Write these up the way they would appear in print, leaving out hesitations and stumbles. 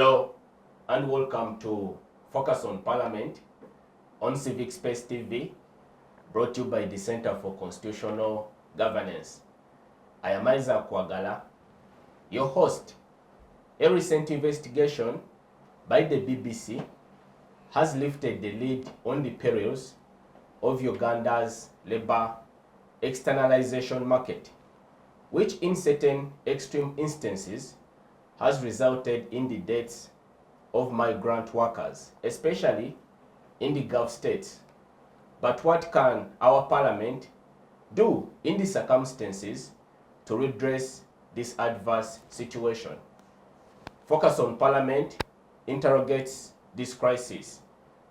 Hello and welcome to Focus on Parliament on Civic Space TV, brought to you by the Center for Constitutional Governance. I am Isaac Wagala, your host. A recent investigation by the BBC has lifted the lead on the perils of Uganda's labor externalization market, which in certain extreme instances has resulted in the deaths of migrant workers, especially in the Gulf states. But what can our parliament do in the circumstances to redress this adverse situation? Focus on Parliament interrogates this crisis.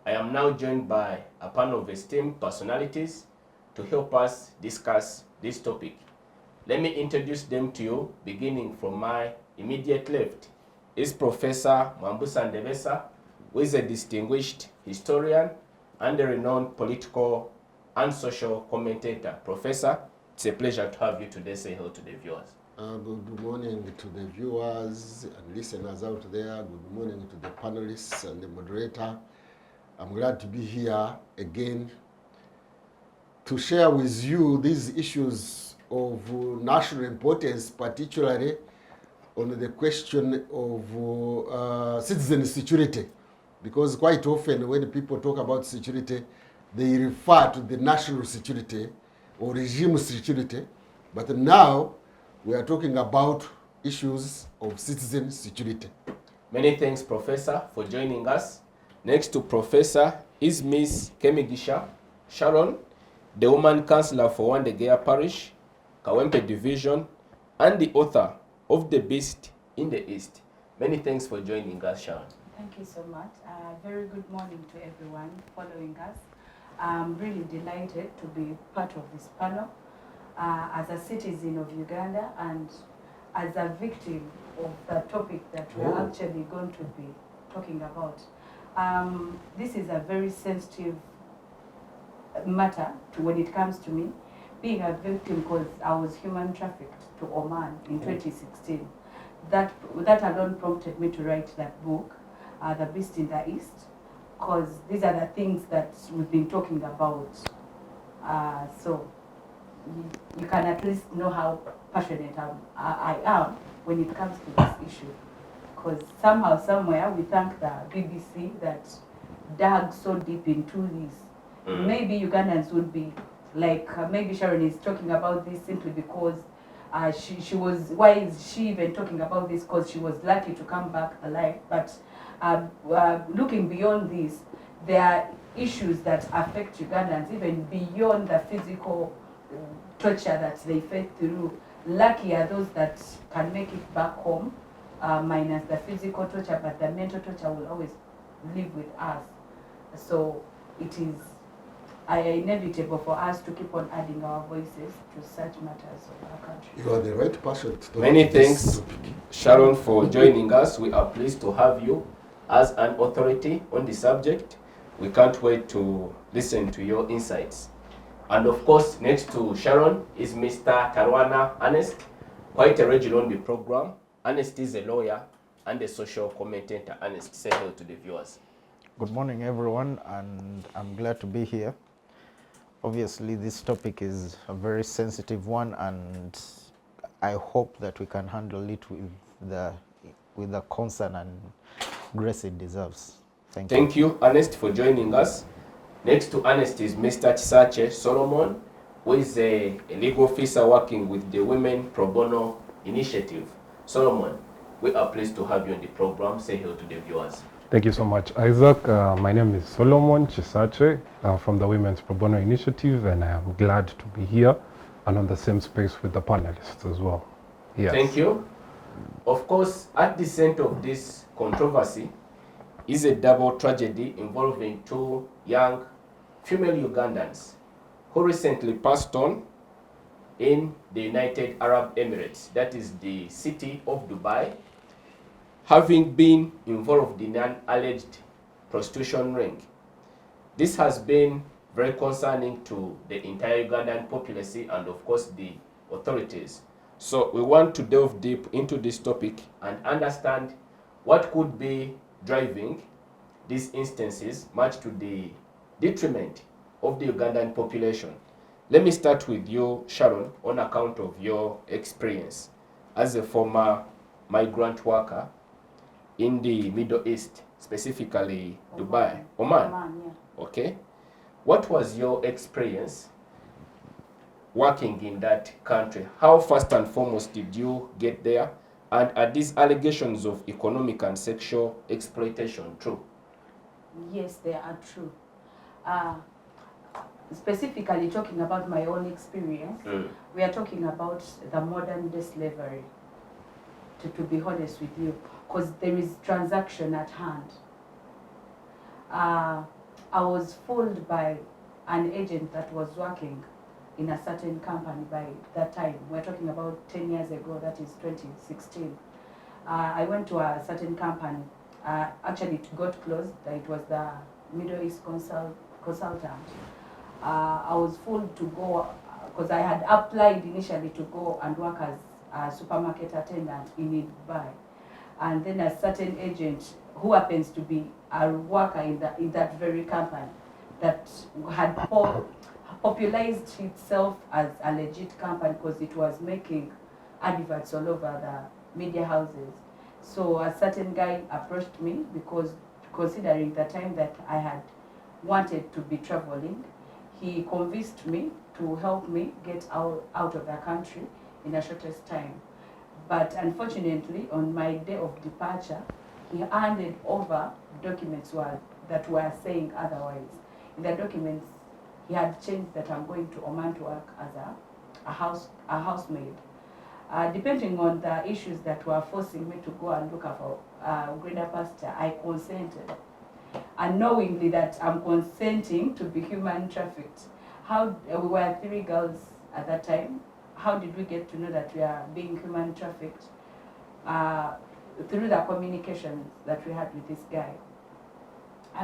I am now joined by a panel of esteemed personalities to help us discuss this topic. Let me introduce them to you, beginning from my immediate left is Professor Mwambusa Ndebesa, who is a distinguished historian and a renowned political and social commentator. Professor, it's a pleasure to have you today. Say hello to the viewers. Good morning to the viewers and listeners out there. Good morning to the panelists and the moderator. I'm glad to be here again to share with you these issues of national importance, particularly on the question of citizen security. Because quite often when people talk about security, they refer to the national security or regime security. But now we are talking about issues of citizen security. Many thanks, Professor, for joining us. Next to Professor is Ms. Kemigisha Sharon, the Woman Councillor for Wandegea Parish, Kawempe Division, and the author of The Beast in the East. Many thanks for joining us, Sharon. Thank you so much. Very good morning to everyone following us. I'm really delighted to be part of this panel as a citizen of Uganda and as a victim of the topic that we're actually going to be talking about. This is a very sensitive matter when it comes to me, being a victim because I was human trafficked to Oman in 2016. That alone prompted me to write that book, The Beast in the East, because these are the things that we've been talking about. So you can at least know how passionate I am when it comes to this issue. Because somehow, somewhere, we thank the BBC that dug so deep into this. Maybe Ugandans would be like, maybe Sharon is talking about this simply because she was, why is she even talking about this? Because she was lucky to come back alive. But looking beyond this, there are issues that affect Ugandans, even beyond the physical torture that they face through. Lucky are those that can make it back home, minus the physical torture, but the mental torture will always live with us. So it is inevitable for us to keep on adding our voices to such matters of our country. You are the right person to talk. Many thanks, Sharon, for joining us. We are pleased to have you as an authority on the subject. We can't wait to listen to your insights. And of course, next to Sharon is Mr. Tarwana Ernest, quite a regular on the program. Ernest is a lawyer and a social commentator. Ernest, say hello to the viewers. Good morning, everyone, and I'm glad to be here. Obviously, this topic is a very sensitive one, and I hope that we can handle it with the concern and grace it deserves. Thank you. Thank you, Ernest, for joining us. Next to Ernest is Mr. Chisache Solomon, who is a legal officer working with the Women Pro Bono Initiative. Solomon, we are pleased to have you on the program. Say hello to the viewers. Thank you so much, Isaac. My name is Solomon Chisache from the Women's Pro Bono Initiative, and I am glad to be here and on the same space with the panelists as well. Yes. Thank you. Of course, at the center of this controversy is a double tragedy involving two young female Ugandans who recently passed on in the United Arab Emirates, that is the city of Dubai, having been involved in an alleged prostitution ring. This has been very concerning to the entire Ugandan populace and of course the authorities. So we want to delve deep into this topic and understand what could be driving these instances, much to the detriment of the Ugandan population? Let me start with you, Sharon, on account of your experience as a former migrant worker in the Middle East, specifically Dubai, Oman. Yeah. Okay. What was your experience working in that country? How first and foremost did you get there? And are these allegations of economic and sexual exploitation true? Yes, they are true. Specifically talking about my own experience, we are talking about the modern day slavery, to be honest with you, because there is transaction at hand. I was fooled by an agent that was working in a certain company by that time. We're talking about 10 years ago, that is 2016. I went to a certain company. Actually, it got closed. It was the Middle East consultant. I was fooled to go because I had applied initially to go and work as a supermarket attendant in Dubai. And then a certain agent who happens to be a worker in that very company that had popularized itself as a legit company because it was making adverts all over the media houses. So a certain guy approached me because considering the time that I had wanted to be traveling, he convinced me to help me get out of the country in the shortest time. But unfortunately, on my day of departure, he handed over documents that were saying otherwise. In the documents, he had changed that I'm going to Oman to work as a housemaid. Depending on the issues that were forcing me to go and look for greater pasture, I consented. Unknowingly that I'm consenting to be human trafficked. We were 3 girls at that time. How did we get to know that we are being human trafficked? Through the communications that we had with this guy.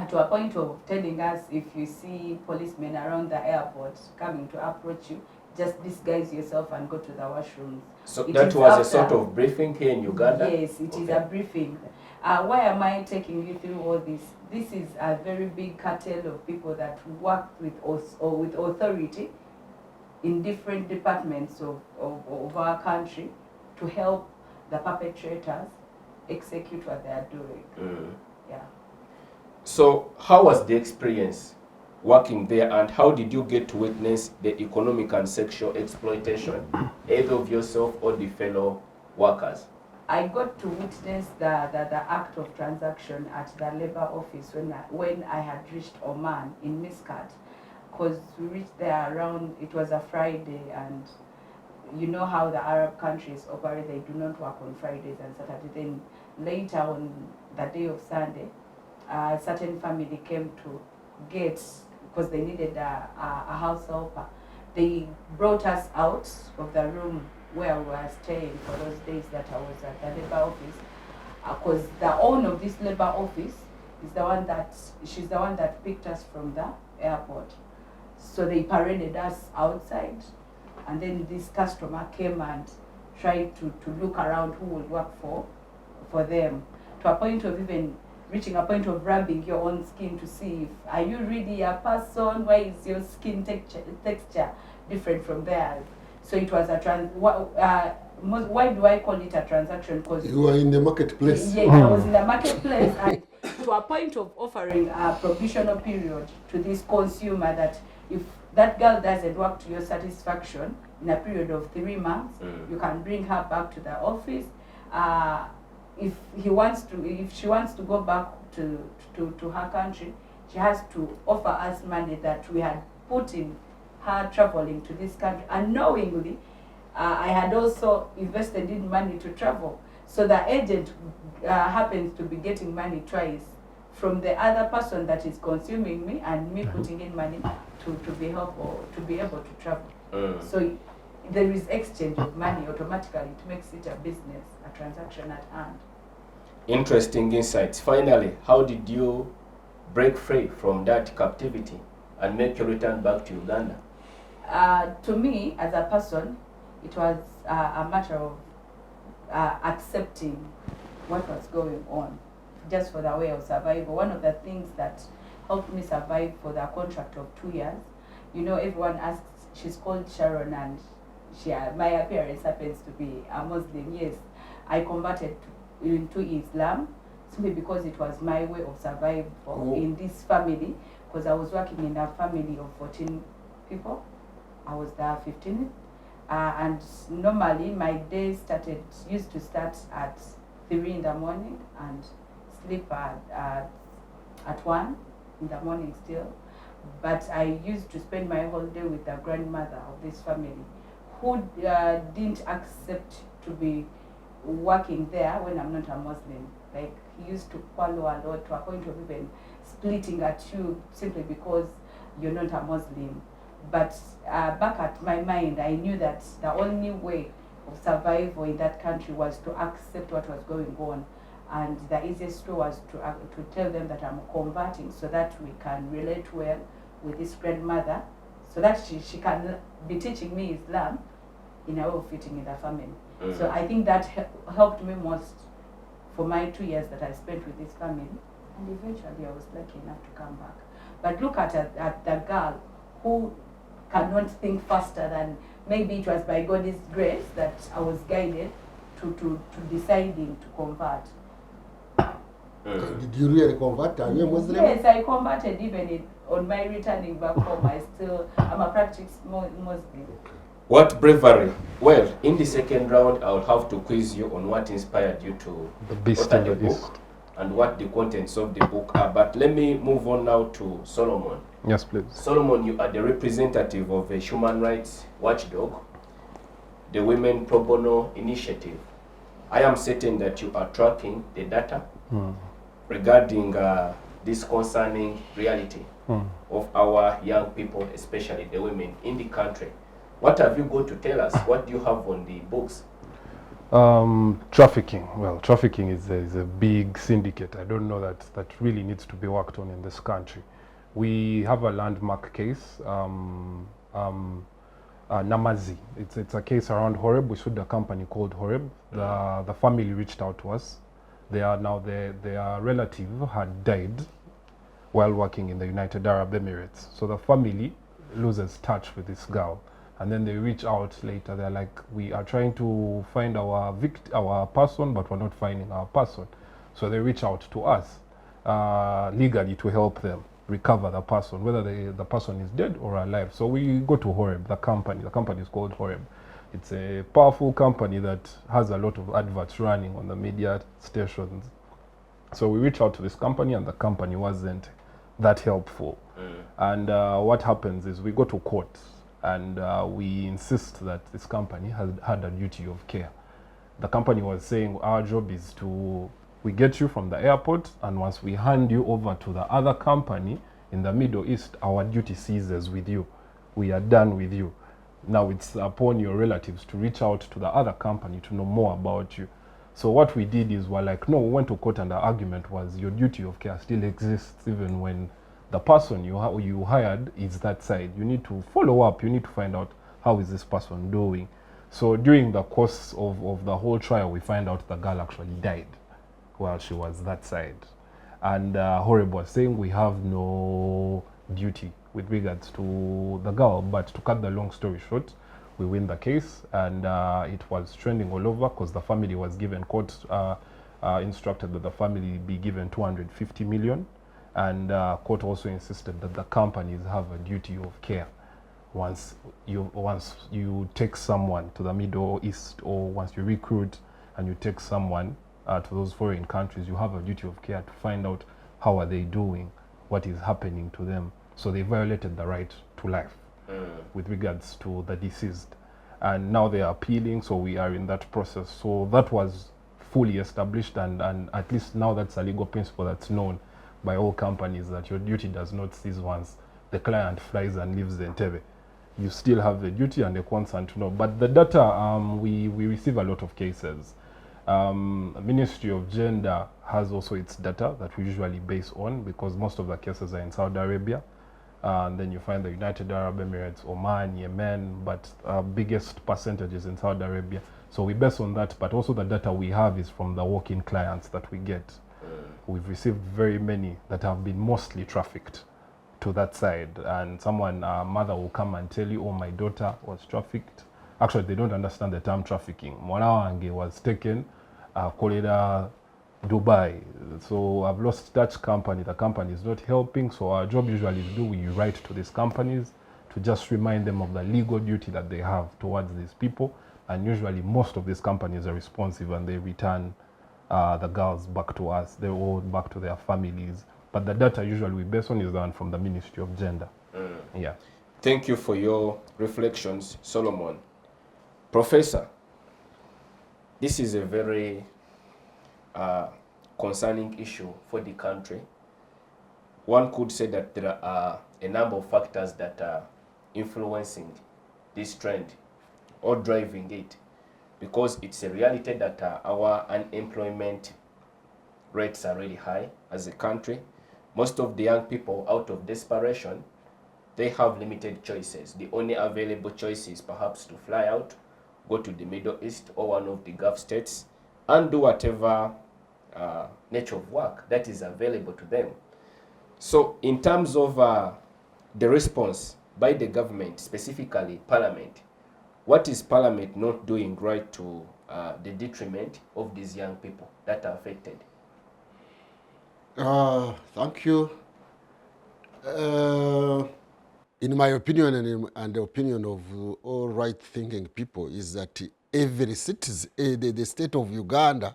To a point of telling us, if you see policemen around the airport coming to approach you, just disguise yourself and go to the washrooms. So that was a sort of briefing here in Uganda? Yes, it is a briefing. Why am I taking you through all this? This is a very big cartel of people that work with us or with authority in different departments of our country to help the perpetrators execute what they are doing. Yeah. So how was the experience working there, and how did you get to witness the economic and sexual exploitation either of yourself or the fellow workers? I got to witness the act of transaction at the labor office when I had reached Oman in Muscat, because we reached there around, it was a Friday, and you know how the Arab countries operate, they do not work on Fridays and Saturdays. Then later on the day of Sunday, a certain family came to get, because they needed a house helper. They brought us out of the room where we were staying for those days that I was at the labor office, because the owner of this labor office is she's the one that picked us from the airport. So they paraded us outside, and then this customer came and tried to look around who would work for them, to a point of even reaching a point of rubbing your own skin to see if, are you really a person? Why is your skin texture different from theirs? So it was why do I call it a transaction? Because you were in the marketplace. Yeah, I was in the marketplace, and to a point of offering a provisional period to this consumer that if that girl doesn't work to your satisfaction in a period of 3 months, you can bring her back to the office. If she wants to go back to her country, she has to offer us money that we had put in her traveling to this country. Unknowingly, I had also invested in money to travel. So the agent happens to be getting money twice from the other person that is consuming me and me putting in money to be able to travel. So there is exchange of money automatically. It makes it a business, a transaction at hand. Interesting insights. Finally, how did you break free from that captivity and make your return back to Uganda? To me, as a person, it was a matter of accepting what was going on, just for the way of survival. One of the things that helped me survive for the contract of 2 years, you know, everyone asks, she's called Sharon and my appearance happens to be a Muslim. Yes, I converted into Islam simply because it was my way of survival in this family, because I was working in a family of 14 people. I was the 15th. And normally my day used to start at 3 in the morning and sleep at 1 in the morning still. But I used to spend my whole day with the grandmother of this family, who didn't accept to be working there when I'm not a Muslim. Like, he used to quarrel a lot, to a point of even splitting at you simply because you're not a Muslim. But back at my mind, I knew that the only way of survival in that country was to accept what was going on. And the easiest way was to tell them that I'm converting, so that we can relate well with this grandmother, so that she can be teaching me Islam in a way of fitting in the family. So I think that helped me most for my 2 years that I spent with this family. And eventually I was lucky enough to come back. But look at the girl who cannot think faster than, maybe it was by God's grace that I was guided to deciding to convert. Did you really convert? Are you a Muslim? Yes, I converted even on my returning back home. I'm a practiced Muslim. What bravery? Well, in the second round, I will have to quiz you on what inspired you to The Beast author in the the East. book and what the contents of the book are. But let me move on now to Solomon. Yes, please. Solomon, you are the representative of a human rights watchdog, the Women Pro Bono Initiative. I am certain that you are tracking the data regarding this concerning reality of our young people, especially the women in the country. What have you got to tell us? What do you have on the books? Trafficking. Well, trafficking is a big syndicate. I don't know that really needs to be worked on in this country. We have a landmark case, Namazi. It's a case around Horeb. We sued a company called Horeb. The family reached out to us. Their relative had died while working in the United Arab Emirates. So the family loses touch with this girl. And then they reach out later. They're like, we are trying to find our person, but we're not finding our person. So they reach out to us legally to help them recover the person, whether the person is dead or alive. So we go to Horeb, the company. The company is called Horeb. It's a powerful company that has a lot of adverts running on the media stations. So we reach out to this company, and the company wasn't that helpful. And what happens is we go to court. And we insist that this company had a duty of care. The company was saying our job is we get you from the airport, and once we hand you over to the other company in the Middle East, our duty ceases with you. We are done with you. Now it's upon your relatives to reach out to the other company to know more about you. So what we did is we're like, no, we went to court, and the argument was your duty of care still exists even when the person you hired is that side. You need to follow up. You need to find out how is this person doing. So during the course of the whole trial, we find out the girl actually died while she was that side. And Horeb was saying we have no duty with regards to the girl. But to cut the long story short, we win the case, and it was trending all over because the family was given, court instructed that the family be given 250 million. And court also insisted that the companies have a duty of care. Once you take someone to the Middle East, or once you recruit and you take someone to those foreign countries, you have a duty of care to find out how are they doing, what is happening to them. So they violated the right to life with regards to the deceased. And now they are appealing, so we are in that process. So that was fully established, and at least now that's a legal principle that's known by all companies, that your duty does not cease once the client flies and leaves the Entebbe. You still have the duty and the concern to know. But the data, we receive a lot of cases. Ministry of Gender has also its data that we usually base on, because most of the cases are in Saudi Arabia. And then you find the United Arab Emirates, Oman, Yemen, but biggest percentage is in Saudi Arabia. So we base on that, but also the data we have is from the walk-in clients that we get. We've received very many that have been mostly trafficked to that side. And someone, a mother will come and tell you, oh, my daughter was trafficked. Actually, they don't understand the term trafficking. Mwana wange was taken, kolera Dubai. So I've lost that company. The company is not helping. So our job usually is we write to these companies to just remind them of the legal duty that they have towards these people. And usually most of these companies are responsive and they return the girls back to us. They're all back to their families. But the data usually we base on is the one from the Ministry of Gender. Yeah. Thank you for your reflections, Solomon. Professor, this is a very concerning issue for the country. One could say that there are a number of factors that are influencing this trend or driving it, because it's a reality that our unemployment rates are really high as a country. Most of the young people, out of desperation, they have limited choices. The only available choice is perhaps to fly out, go to the Middle East or one of the Gulf states and do whatever nature of work that is available to them. So in terms of the response by the government, specifically Parliament, what is Parliament not doing right to the detriment of these young people that are affected? Thank you. In my opinion and the opinion of all right-thinking people is that every citizen, the state of Uganda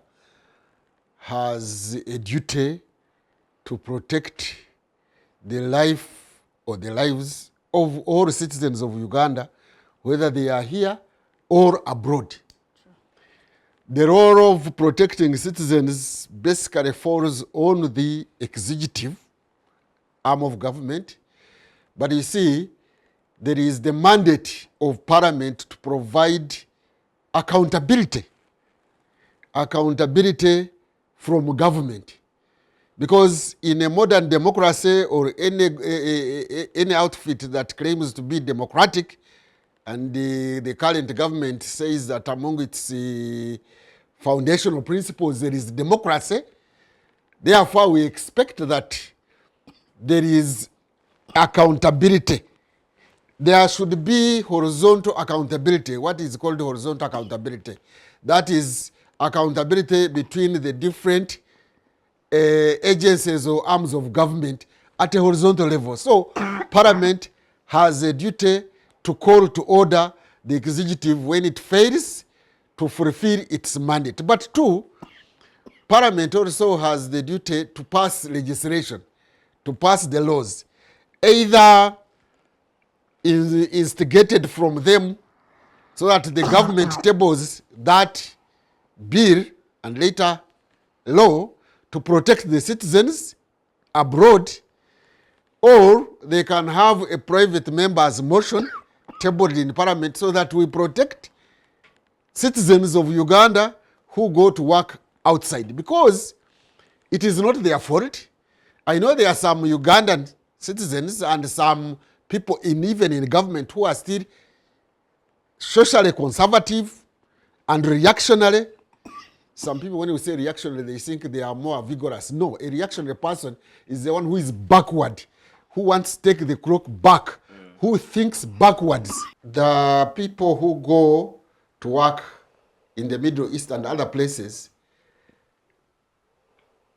has a duty to protect the life or the lives of all citizens of Uganda, whether they are here or abroad. The role of protecting citizens basically falls on the executive arm of government. But you see, there is the mandate of Parliament to provide accountability from government. Because in a modern democracy or any outfit that claims to be democratic, and the current government says that among its foundational principles there is democracy, therefore we expect that there is accountability. There should be horizontal accountability. What is called horizontal accountability? That is accountability between the different agencies or arms of government at a horizontal level. So Parliament has a duty to call to order the executive when it fails to fulfill its mandate. But two, Parliament also has the duty to pass legislation, to pass the laws, either instigated from them so that the government tables that bill and later law to protect the citizens abroad, or they can have a private member's motion tabled in Parliament so that we protect citizens of Uganda who go to work outside, because it is not their fault. I know there are some Ugandan citizens and some people even in government who are still socially conservative and reactionary. Some people, when we say reactionary, they think they are more vigorous. No, a reactionary person is the one who is backward, who wants to take the clock back, who thinks backwards. The people who go to work in the Middle East and other places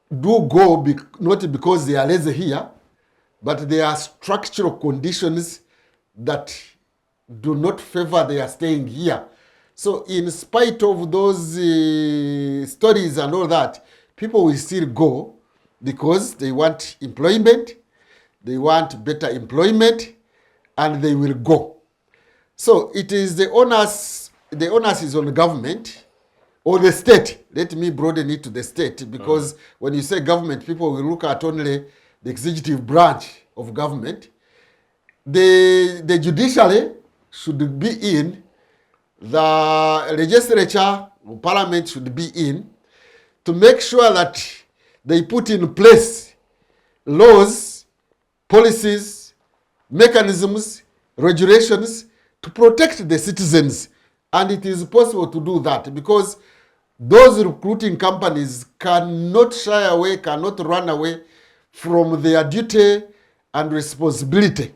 do go not because they are lazy here, but there are structural conditions that do not favor their staying here. So in spite of those stories and all that, people will still go because they want employment, they want better employment, and they will go. So it is the onus is on the government or the state. Let me broaden it to the state, because when you say government, people will look at only the executive branch of government. The judiciary should be in, the legislature, Parliament should be in, to make sure that they put in place laws, policies, mechanisms, regulations to protect the citizens. And it is possible to do that because those recruiting companies cannot shy away, cannot run away from their duty and responsibility.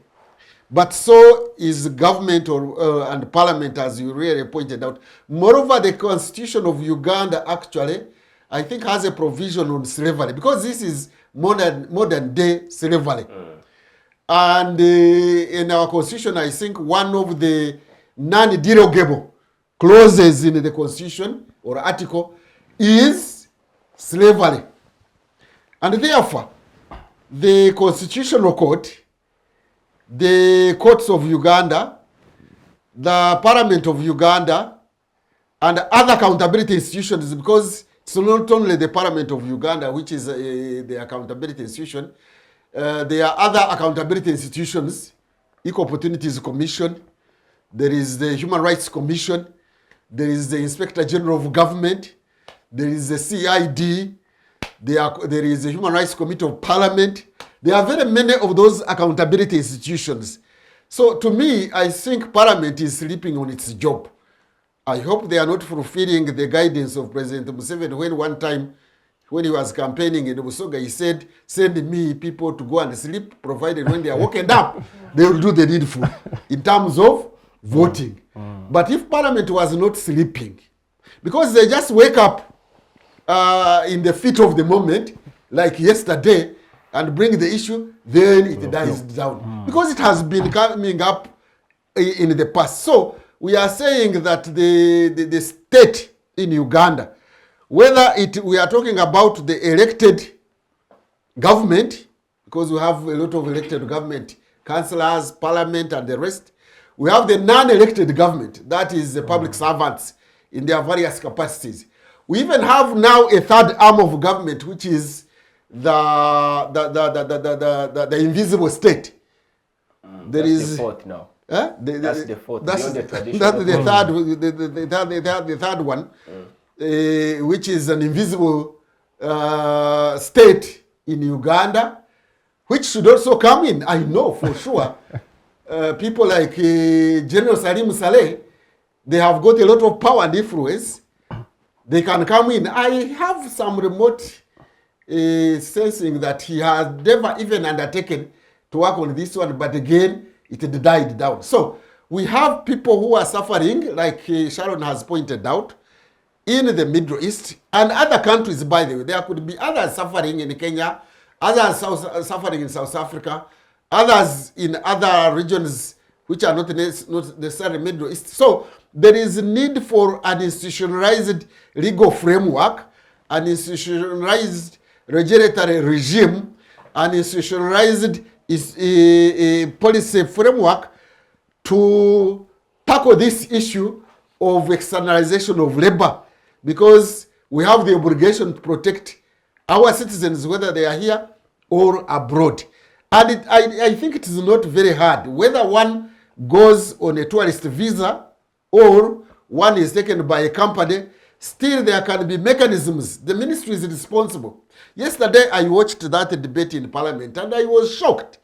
But so is government and parliament, as you really pointed out. Moreover, the constitution of Uganda actually, I think, has a provision on slavery because this is modern day slavery. And in our constitution, I think one of the non-derogable clauses in the constitution or article is slavery. And therefore, the constitutional court, the courts of Uganda, the parliament of Uganda, and other accountability institutions, because it's not only the parliament of Uganda, which is the accountability institution, there are other accountability institutions, Equal Opportunities Commission, there is the Human Rights Commission, there is the Inspector General of Government, there is the CID, there is the Human Rights Committee of Parliament. There are very many of those accountability institutions. So to me, I think Parliament is sleeping on its job. I hope they are not fulfilling the guidance of President Museveni when one time, when he was campaigning in Busoga, he said, send me people to go and sleep, provided when they are woken up, they will do the needful in terms of voting. But if Parliament was not sleeping, because they just wake up in the fit of the moment, like yesterday, and bring the issue, then it dies down. Because it has been coming up in the past. So we are saying that the state in Uganda, whether we are talking about the elected government, because we have a lot of elected government, councillors, parliament, and the rest. We have the non-elected government, that is the public servants in their various capacities. We even have now a third arm of government, which is the invisible state. That's the fourth now. That's the fourth. That's the third one, which is an invisible state in Uganda, which should also come in. I know for sure. People like General Salim Saleh, they have got a lot of power and influence. They can come in. I have some remote sensing that he has never even undertaken to work on this one, but again, it died down. So we have people who are suffering, like Sharon has pointed out, in the Middle East and other countries, by the way. There could be others suffering in Kenya, others suffering in South Africa, others in other regions which are not necessarily Middle East. So there is a need for an institutionalized legal framework, an institutionalized regulatory regime, an institutionalized policy framework to tackle this issue of externalization of labor, because we have the obligation to protect our citizens, whether they are here or abroad. And I think it is not very hard, whether one goes on a tourist visa or one is taken by a company, still there can be mechanisms. The ministry is responsible. Yesterday I watched that debate in Parliament and I was shocked.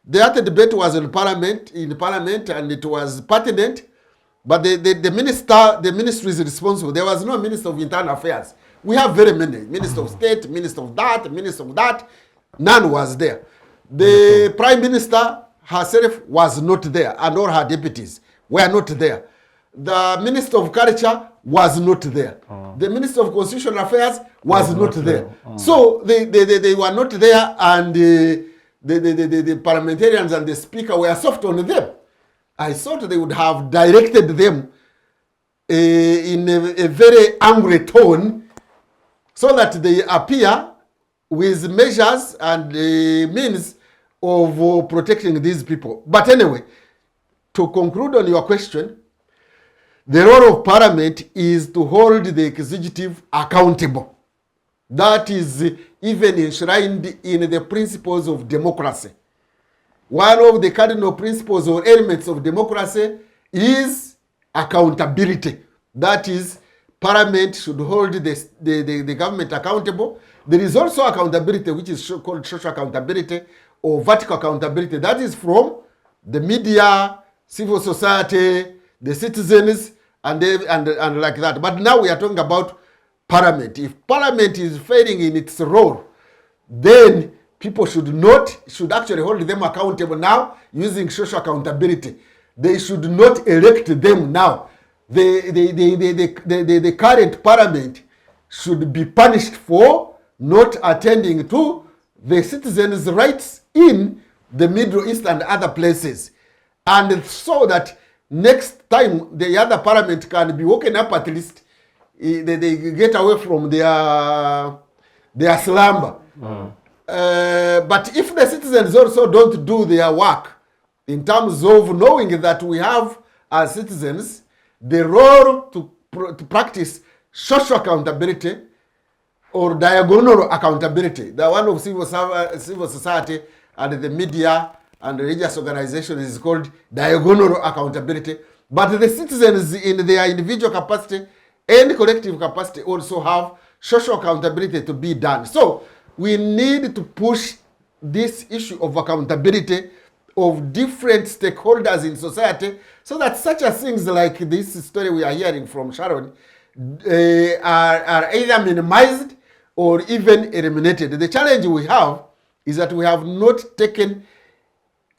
That debate was in Parliament and it was pertinent, but the ministry is responsible. There was no Minister of Internal Affairs. We have very many. Minister of State, Minister of that. None was there. The Prime Minister herself was not there, and all her deputies were not there. The Minister of Culture was not there. The Minister of Constitutional Affairs was not there. So they were not there, and the parliamentarians and the Speaker were soft on them. I thought they would have directed them in a very angry tone so that they appear with measures and means of protecting these people. But anyway, to conclude on your question, the role of Parliament is to hold the executive accountable. That is even enshrined in the principles of democracy. One of the cardinal principles or elements of democracy is accountability. That is, Parliament should hold the government accountable. There is also accountability, which is called social accountability or vertical accountability. That is from the media, civil society, the citizens, and like that. But now we are talking about Parliament. If Parliament is failing in its role, then people should actually hold them accountable now using social accountability. They should not elect them now. The current Parliament should be punished for not attending to the citizens' rights in the Middle East and other places. And so that next time the other Parliament can be woken up, at least they get away from their slumber. But if the citizens also don't do their work in terms of knowing that we have as citizens the role to practice social accountability or diagonal accountability, the one of civil society and the media and religious organizations is called diagonal accountability. But the citizens in their individual capacity and collective capacity also have social accountability to be done. So we need to push this issue of accountability of different stakeholders in society so that such as things like this story we are hearing from Sharon are either minimized or even eliminated. The challenge we have is that we have not taken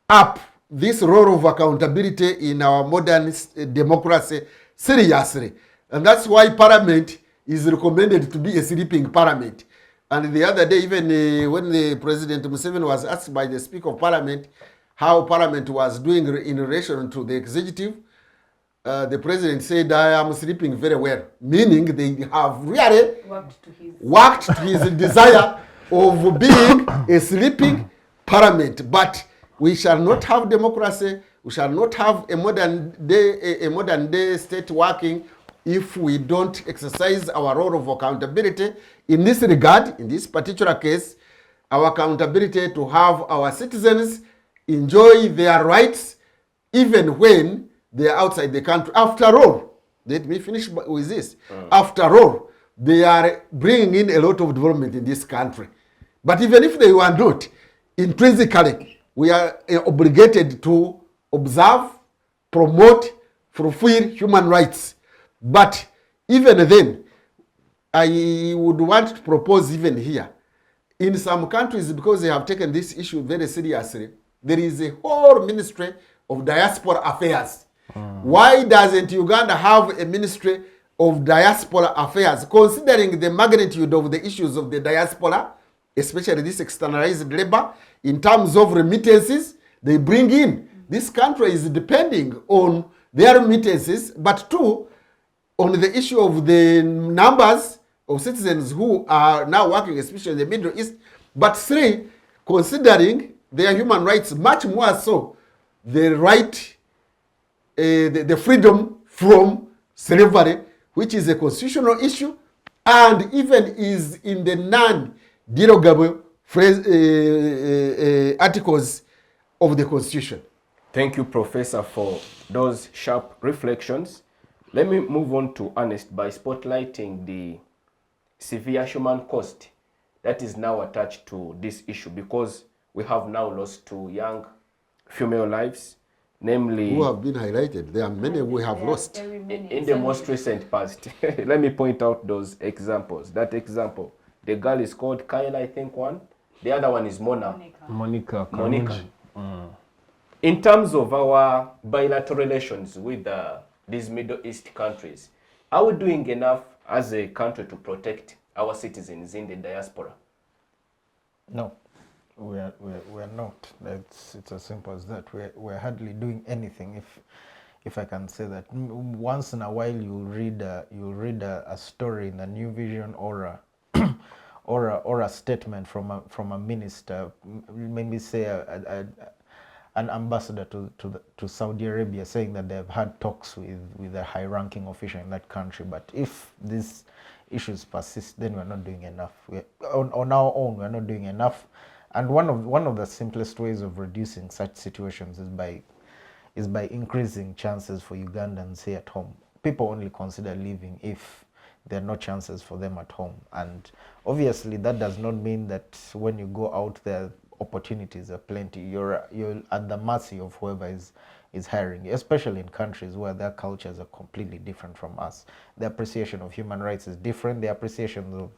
up this role of accountability in our modern democracy seriously. And that's why Parliament is recommended to be a sleeping Parliament. And the other day, even when the President Museveni was asked by the Speaker of Parliament how Parliament was doing in relation to the executive, the President said, I am sleeping very well, meaning they have really worked to his desire of being a sleeping Parliament. But we shall not have democracy, we shall not have a modern day state working if we don't exercise our role of accountability. In this regard, in this particular case, our accountability to have our citizens enjoy their rights even when they are outside the country. After all, let me finish with this. After all, they are bringing in a lot of development in this country. But even if they were not, intrinsically, we are obligated to observe, promote, fulfill human rights. But even then, I would want to propose even here, in some countries, because they have taken this issue very seriously, there is a whole ministry of diaspora affairs. Why doesn't Uganda have a ministry of diaspora affairs, considering the magnitude of the issues of the diaspora, especially this externalized labor, in terms of remittances they bring in? This country is depending on their remittances, but two, on the issue of the numbers of citizens who are now working, especially in the Middle East, but three, considering their human rights, much more so the right, the freedom from slavery, which is a constitutional issue and even is in the non-derogable articles of the Constitution. Thank you, Professor, for those sharp reflections. Let me move on to Ernest by spotlighting the severe human cost that is now attached to this issue, because we have now lost 2 young female lives, namely... Who have been highlighted. There are many we have lost. In the most recent past. Let me point out those examples. That example, the girl is called Kyle, I think one. The other one is Monica. In terms of our bilateral relations with these Middle East countries, are we doing enough as a country to protect our citizens in the diaspora? No, we are not. It's as simple as that. We're hardly doing anything, if I can say that. Once in a while you'll read a story in a New Vision or a statement from a minister, maybe say an ambassador to Saudi Arabia, saying that they've had talks with a high-ranking official in that country. But if these issues persist, then we're not doing enough. On our own, we're not doing enough. And one of the simplest ways of reducing such situations is by increasing chances for Ugandans here at home. People only consider leaving if there are no chances for them at home. And obviously that does not mean that when you go out there, opportunities are plenty. You're at the mercy of whoever is hiring you, especially in countries where their cultures are completely different from us. The appreciation of human rights is different. The appreciation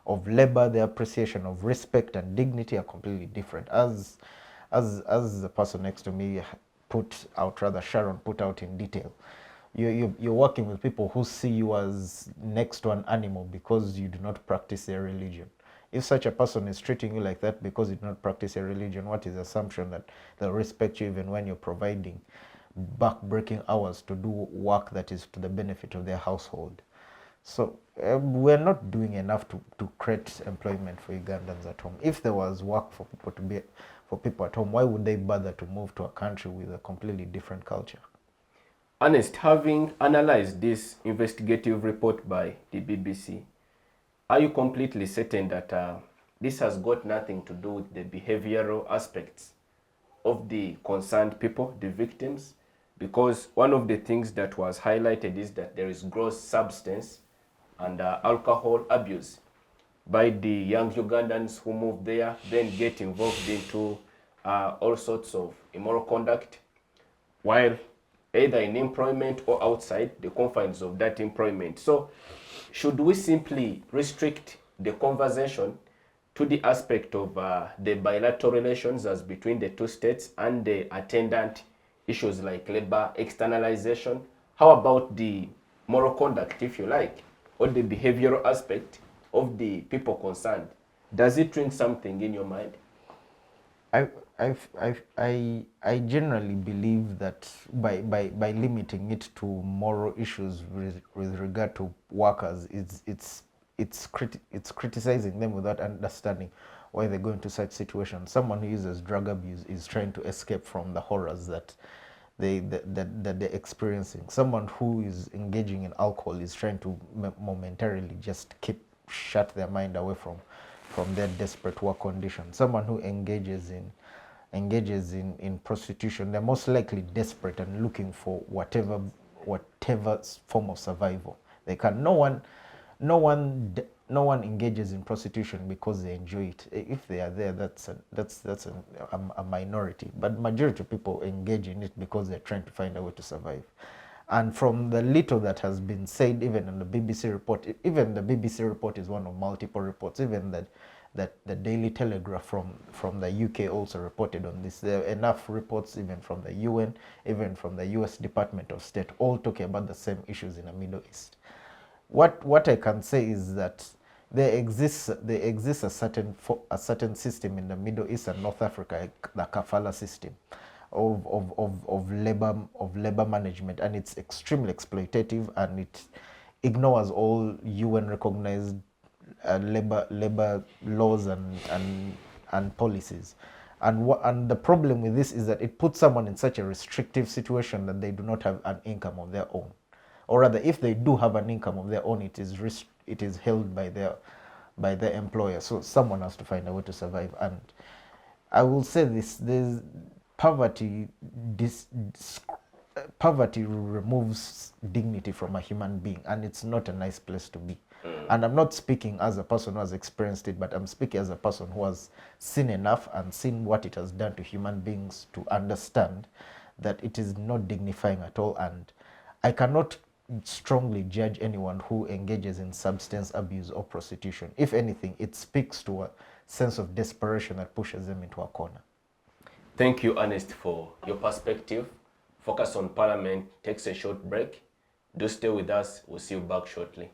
of labor, the appreciation of respect and dignity are completely different. As the person next to me Sharon put out in detail, you're working with people who see you as next to an animal because you do not practice their religion. If such a person is treating you like that because you do not practice your religion, what is the assumption that they'll respect you even when you're providing back-breaking hours to do work that is to the benefit of their household? So we're not doing enough to create employment for Ugandans at home. If there was work for people at home, why would they bother to move to a country with a completely different culture? Ernest, having analyzed this investigative report by the BBC, are you completely certain that this has got nothing to do with the behavioral aspects of the concerned people, the victims? Because one of the things that was highlighted is that there is gross substance and alcohol abuse by the young Ugandans who move there, then get involved into all sorts of immoral conduct, while either in employment or outside the confines of that employment. So should we simply restrict the conversation to the aspect of the bilateral relations as between the two states and the attendant issues like labor externalization? How about the moral conduct, if you like, or the behavioral aspect of the people concerned? Does it ring something in your mind? I generally believe that by limiting it to moral issues with regard to workers, it's criticizing them without understanding why they go into such situations. Someone who uses drug abuse is trying to escape from the horrors that they're experiencing. Someone who is engaging in alcohol is trying to momentarily just shut their mind away from their desperate work conditions. Someone who engages in prostitution, they're most likely desperate and looking for whatever form of survival they can. No one engages in prostitution because they enjoy it. If they are there, that's a minority. But majority of people engage in it because they're trying to find a way to survive. And from the little that has been said, even in the BBC report, even the BBC report is one of multiple reports, even that the Daily Telegraph from the UK also reported on this. There are enough reports even from the UN, even from the US Department of State, all talking about the same issues in the Middle East. What I can say is that there exists a certain system in the Middle East and North Africa, the kafala system of labor management, and it's extremely exploitative, and it ignores all UN recognized labor laws and policies. And the problem with this is that it puts someone in such a restrictive situation that they do not have an income of their own, or rather, if they do have an income of their own, it is held by their employer. So someone has to find a way to survive. And I will say this: there's poverty removes dignity from a human being, and it's not a nice place to be. And I'm not speaking as a person who has experienced it, but I'm speaking as a person who has seen enough and seen what it has done to human beings to understand that it is not dignifying at all. And I cannot strongly judge anyone who engages in substance abuse or prostitution. If anything, it speaks to a sense of desperation that pushes them into a corner. Thank you, Ernest, for your perspective. Focus on Parliament takes a short break. Do stay with us. We'll see you back shortly.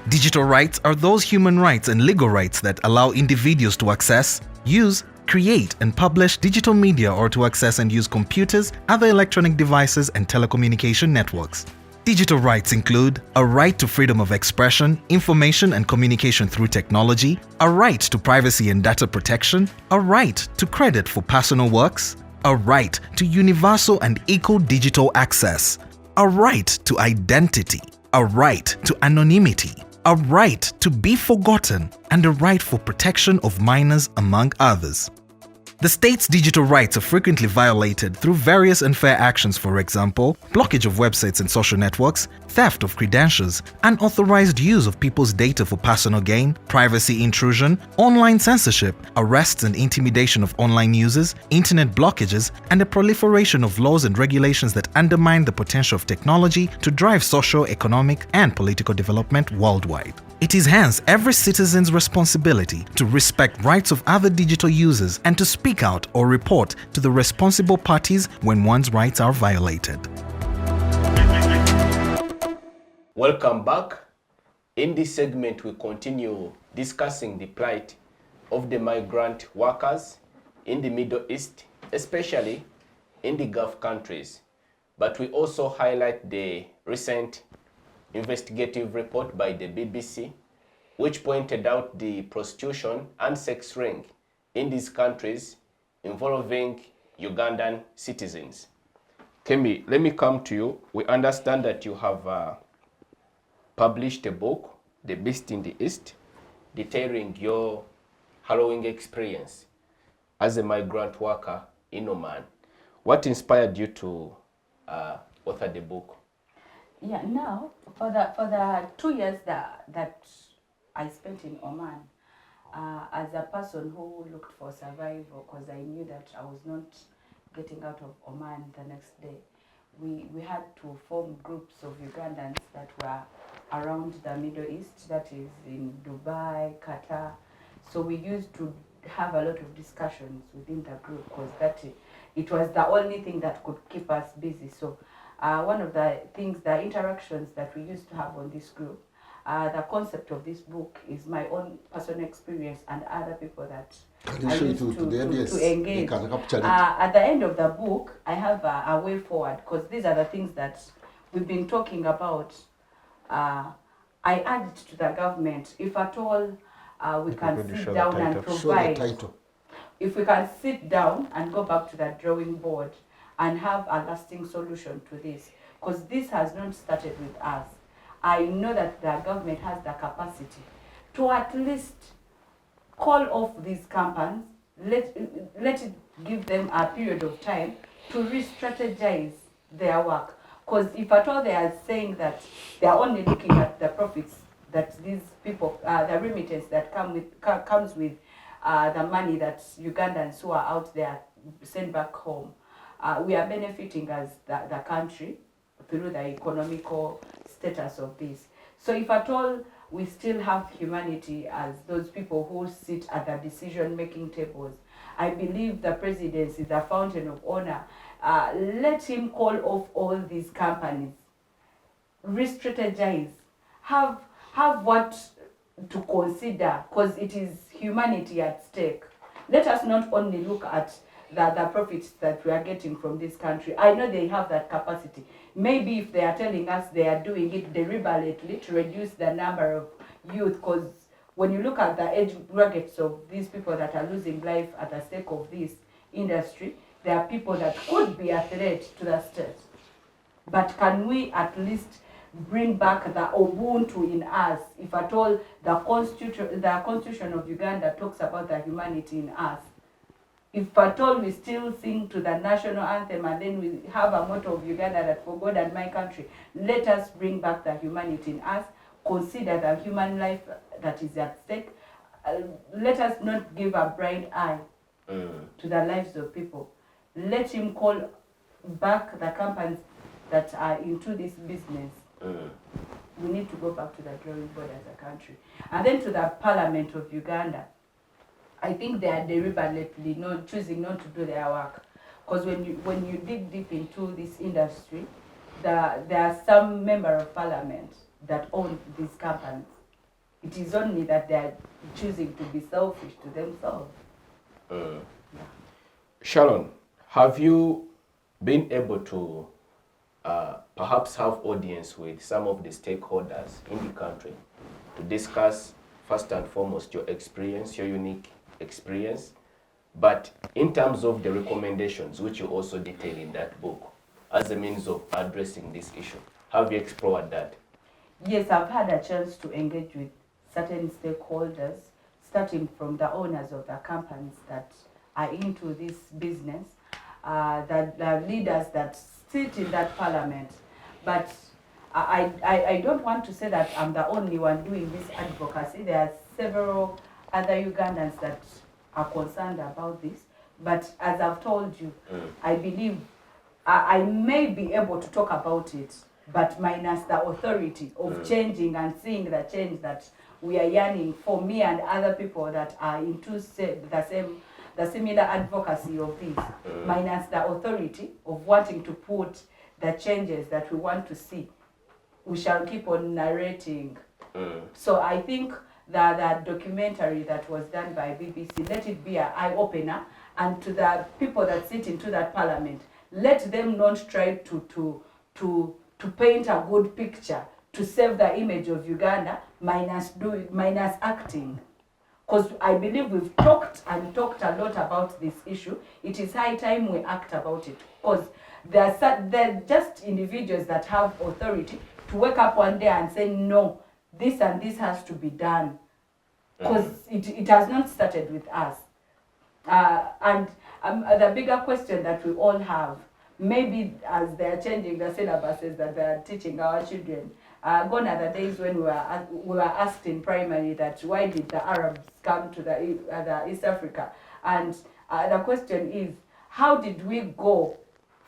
Digital rights are those human rights and legal rights that allow individuals to access, use, create and publish digital media, or to access and use computers, other electronic devices and telecommunication networks. Digital rights include a right to freedom of expression, information and communication through technology, a right to privacy and data protection, a right to credit for personal works, a right to universal and equal digital access, a right to identity, a right to anonymity, a right to be forgotten, and a right for protection of minors, among others. The state's digital rights are frequently violated through various unfair actions, for example, blockage of websites and social networks, theft of credentials, unauthorized use of people's data for personal gain, privacy intrusion, online censorship, arrests and intimidation of online users, internet blockages, and the proliferation of laws and regulations that undermine the potential of technology to drive social, economic, and political development worldwide. It is hence every citizen's responsibility to respect rights of other digital users and to speak out or report to the responsible parties when one's rights are violated. Welcome back. In this segment, we continue discussing the plight of the migrant workers in the Middle East, especially in the Gulf countries. But we also highlight the recent investigative report by the BBC, which pointed out the prostitution and sex ring in these countries involving Ugandan citizens. Kemi, let me come to you. We understand that you have published a book, The Beast in the East, detailing your harrowing experience as a migrant worker in Oman. What inspired you to author the book? Yeah, now for the 2 years that I spent in Oman, as a person who looked for survival, because I knew that I was not getting out of Oman the next day, we had to form groups of Ugandans that were around the Middle East, that is in Dubai, Qatar. So we used to have a lot of discussions within the group because it was the only thing that could keep us busy. So one of the things, the interactions that we used to have on this group, the concept of this book is my own personal experience and other people that Can I you show it used to the audience? to engage. They can capture it. At the end of the book, I have a way forward because these are the things that we've been talking about. I added to the government, if at all we can sit down and provide. Show the title. If we can sit down and go back to the drawing board and have a lasting solution to this, because this has not started with us. I know that the government has the capacity to at least call off these companies, let it give them a period of time to re-strategize their work. Because if at all they are saying that they are only looking at the profits that these people, the remittance that comes with the money that Ugandans who are out there send back home, we are benefiting as the country through the economical status of this. So if at all we still have humanity as those people who sit at the decision-making tables, I believe the presidency is a fountain of honor. Let him call off all these companies, re-strategize, have what to consider, because it is humanity at stake. Let us not only look at the profits that we are getting from this country. I know they have that capacity. Maybe if they are telling us they are doing it deliberately to reduce the number of youth, because when you look at the age brackets of these people that are losing life at the sake of this industry, there are people that could be a threat to the state. But can we at least bring back the Ubuntu in us? If at all the Constitution of Uganda talks about the humanity in us, if at all we still sing to the national anthem and then we have a motto of Uganda that for God and my country, let us bring back the humanity in us, consider the human life that is at stake. Let us not give a blind eye to the lives of people. Let him call back the companies that are into this business. We need to go back to the drawing board as a country. And then to the Parliament of Uganda, I think they are deliberately choosing not to do their work. Because when you dig deep into this industry, there are some member of parliament that own these companies. It is only that they are choosing to be selfish to themselves. Sharon, have you been able to perhaps have audience with some of the stakeholders in the country to discuss first and foremost your experience, your unique experience, but in terms of the recommendations which you also detail in that book as a means of addressing this issue? Have you explored that? Yes, I've had a chance to engage with certain stakeholders, starting from the owners of the companies that are into this business, that the leaders that sit in that parliament. But I don't want to say that I'm the only one doing this advocacy. There are several other Ugandans that are concerned about this. But as I've told you, I believe I may be able to talk about it, but minus the authority of changing and seeing the change that we are yearning for, me and other people that are into the similar advocacy of this, minus the authority of wanting to put the changes that we want to see. We shall keep on narrating. So I think that that documentary that was done by BBC, let it be an eye-opener, and to the people that sit into that parliament, let them not try to paint a good picture to save the image of Uganda, minus acting. Because I believe we've talked a lot about this issue. It is high time we act about it. Because they're just individuals that have authority to wake up one day and say, no, this and this has to be done. Because it has not started with us. And the bigger question that we all have, maybe as they're changing the syllabuses that they're teaching our children, gone are the days when we were asked in primary that why did the Arabs come to the East Africa? And the question is, how did we go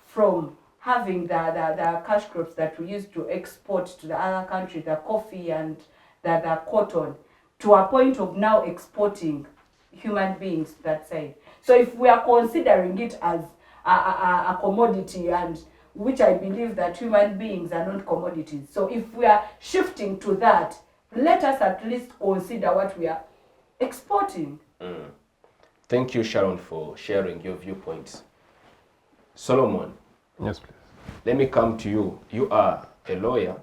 from having the cash crops that we used to export to the other country, the coffee and the cotton, to a point of now exporting human beings to that side? So if we are considering it as a commodity, and which I believe that human beings are not commodities. So if we are shifting to that, let us at least consider what we are exporting. Thank you, Sharon, for sharing your viewpoints. Solomon. Yes, please. Let me come to you. You are a lawyer.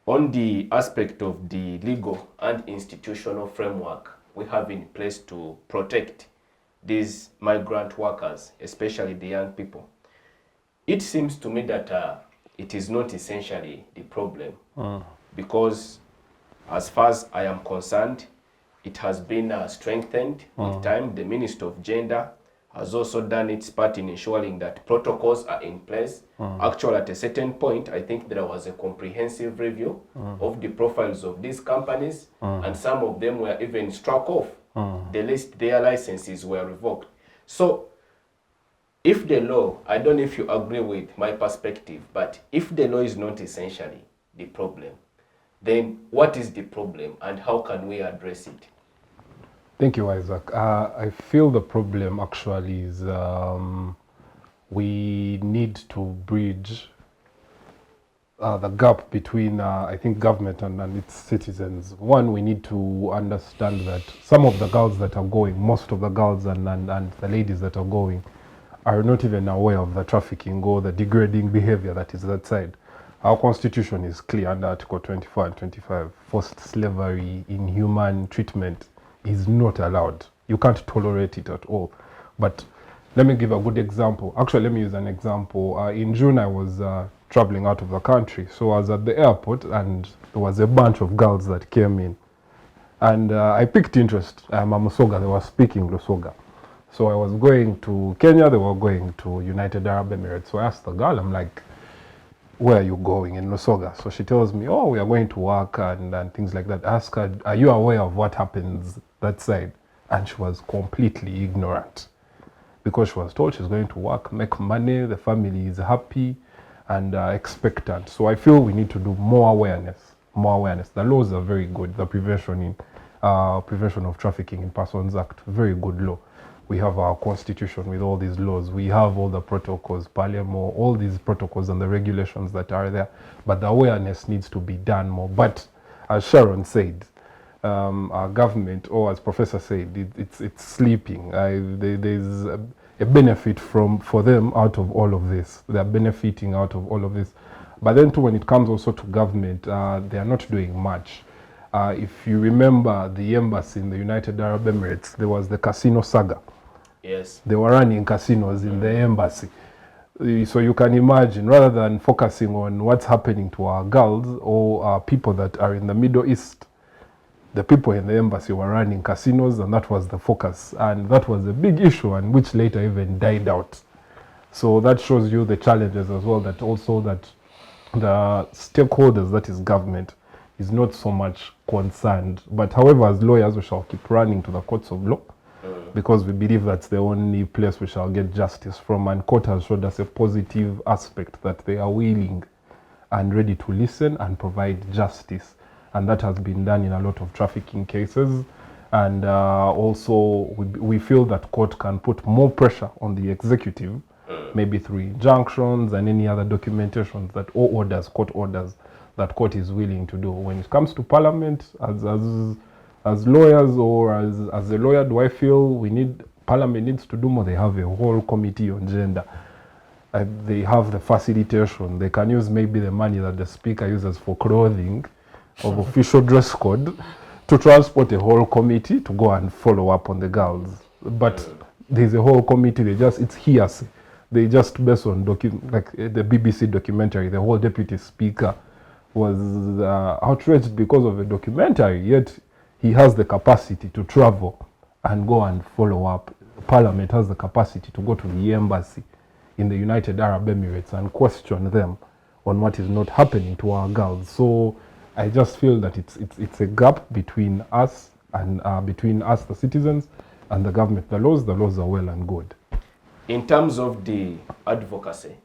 On the aspect of the legal and institutional framework we have in place to protect these migrant workers, especially the young people, it seems to me that it is not essentially the problem, because as far as I am concerned, it has been strengthened with time. The Minister of Gender has also done its part in ensuring that protocols are in place. Actually, at a certain point, I think there was a comprehensive review of the profiles of these companies, and some of them were even struck off the list. Their licenses were revoked. So if the law, I don't know if you agree with my perspective, but if the law is not essentially the problem, then what is the problem and how can we address it? Thank you, Isaac. I feel the problem actually is we need to bridge the gap between, I think, government and its citizens. One, we need to understand that some of the girls that are going, most of the girls and the ladies that are going, are not even aware of the trafficking or the degrading behavior that is that side. Our constitution is clear under Article 24 and 25. Forced slavery, inhuman treatment is not allowed. You can't tolerate it at all. But let me give a good example. Actually, let me use an example. In June, I was traveling out of the country. So I was at the airport and there was a bunch of girls that came in. And I picked interest. I'm a Musoga, they were speaking Lusoga. So I was going to Kenya, they were going to United Arab Emirates. So I asked the girl, I'm like, where are you going in Lusoga? So she tells me, oh, we are going to work and things like that. I ask her, are you aware of what happens that side? And she was completely ignorant, because she was told she's going to work, make money, the family is happy and expectant. So I feel we need to do more awareness. The laws are very good. The Prevention of Trafficking in Persons Act, very good law. We have our constitution with all these laws. We have all the protocols, Parliament, all these protocols and the regulations that are there. But the awareness needs to be done more. But as Sharon said, our government, or as Professor said, it's sleeping. There's a benefit for them out of all of this. They're benefiting out of all of this. But then too, when it comes also to government, they are not doing much. If you remember the embassy in the United Arab Emirates, there was the casino saga. Yes. They were running casinos in the embassy. So you can imagine, rather than focusing on what's happening to our girls or people that are in the Middle East, the people in the embassy were running casinos, and that was the focus. And that was a big issue, and which later even died out. So that shows you the challenges as well, that also that the stakeholders, that is government, is not so much concerned. But however, as lawyers, we shall keep running to the courts of law, because we believe that's the only place we shall get justice from. And court has showed us a positive aspect, that they are willing and ready to listen and provide justice. And that has been done in a lot of trafficking cases. And also we feel that court can put more pressure on the executive, maybe through injunctions and any other documentations that, or orders, court orders, that court is willing to do. When it comes to parliament, as lawyers, or as a lawyer, do I feel we need, parliament needs to do more? They have a whole committee on gender. They have the facilitation. They can use maybe the money that the speaker uses for clothing of official dress code to transport a whole committee to go and follow up on the girls. But there's a whole committee, it's hearsay. They just, based on like the BBC documentary, the whole deputy speaker was outraged because of a documentary, yet he has the capacity to travel and go and follow up. Parliament has the capacity to go to the embassy in the United Arab Emirates and question them on what is not happening to our girls. So I just feel that it's a gap between us and between us, the citizens, and the government. The laws are well and good. In terms of the advocacy,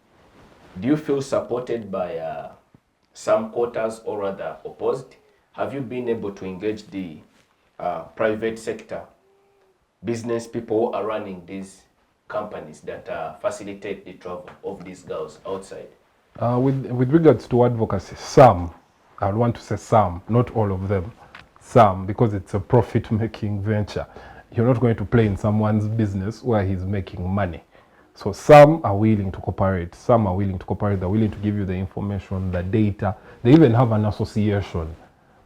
do you feel supported by some quarters, or rather opposed? Have you been able to engage the private sector, business people who are running these companies that facilitate the travel of these girls outside? With regards to advocacy, some, I would want to say some, not all of them, some, because it's a profit-making venture. You're not going to play in someone's business where he's making money. So some are willing to cooperate. Some are willing to cooperate. They're willing to give you the information, the data. They even have an association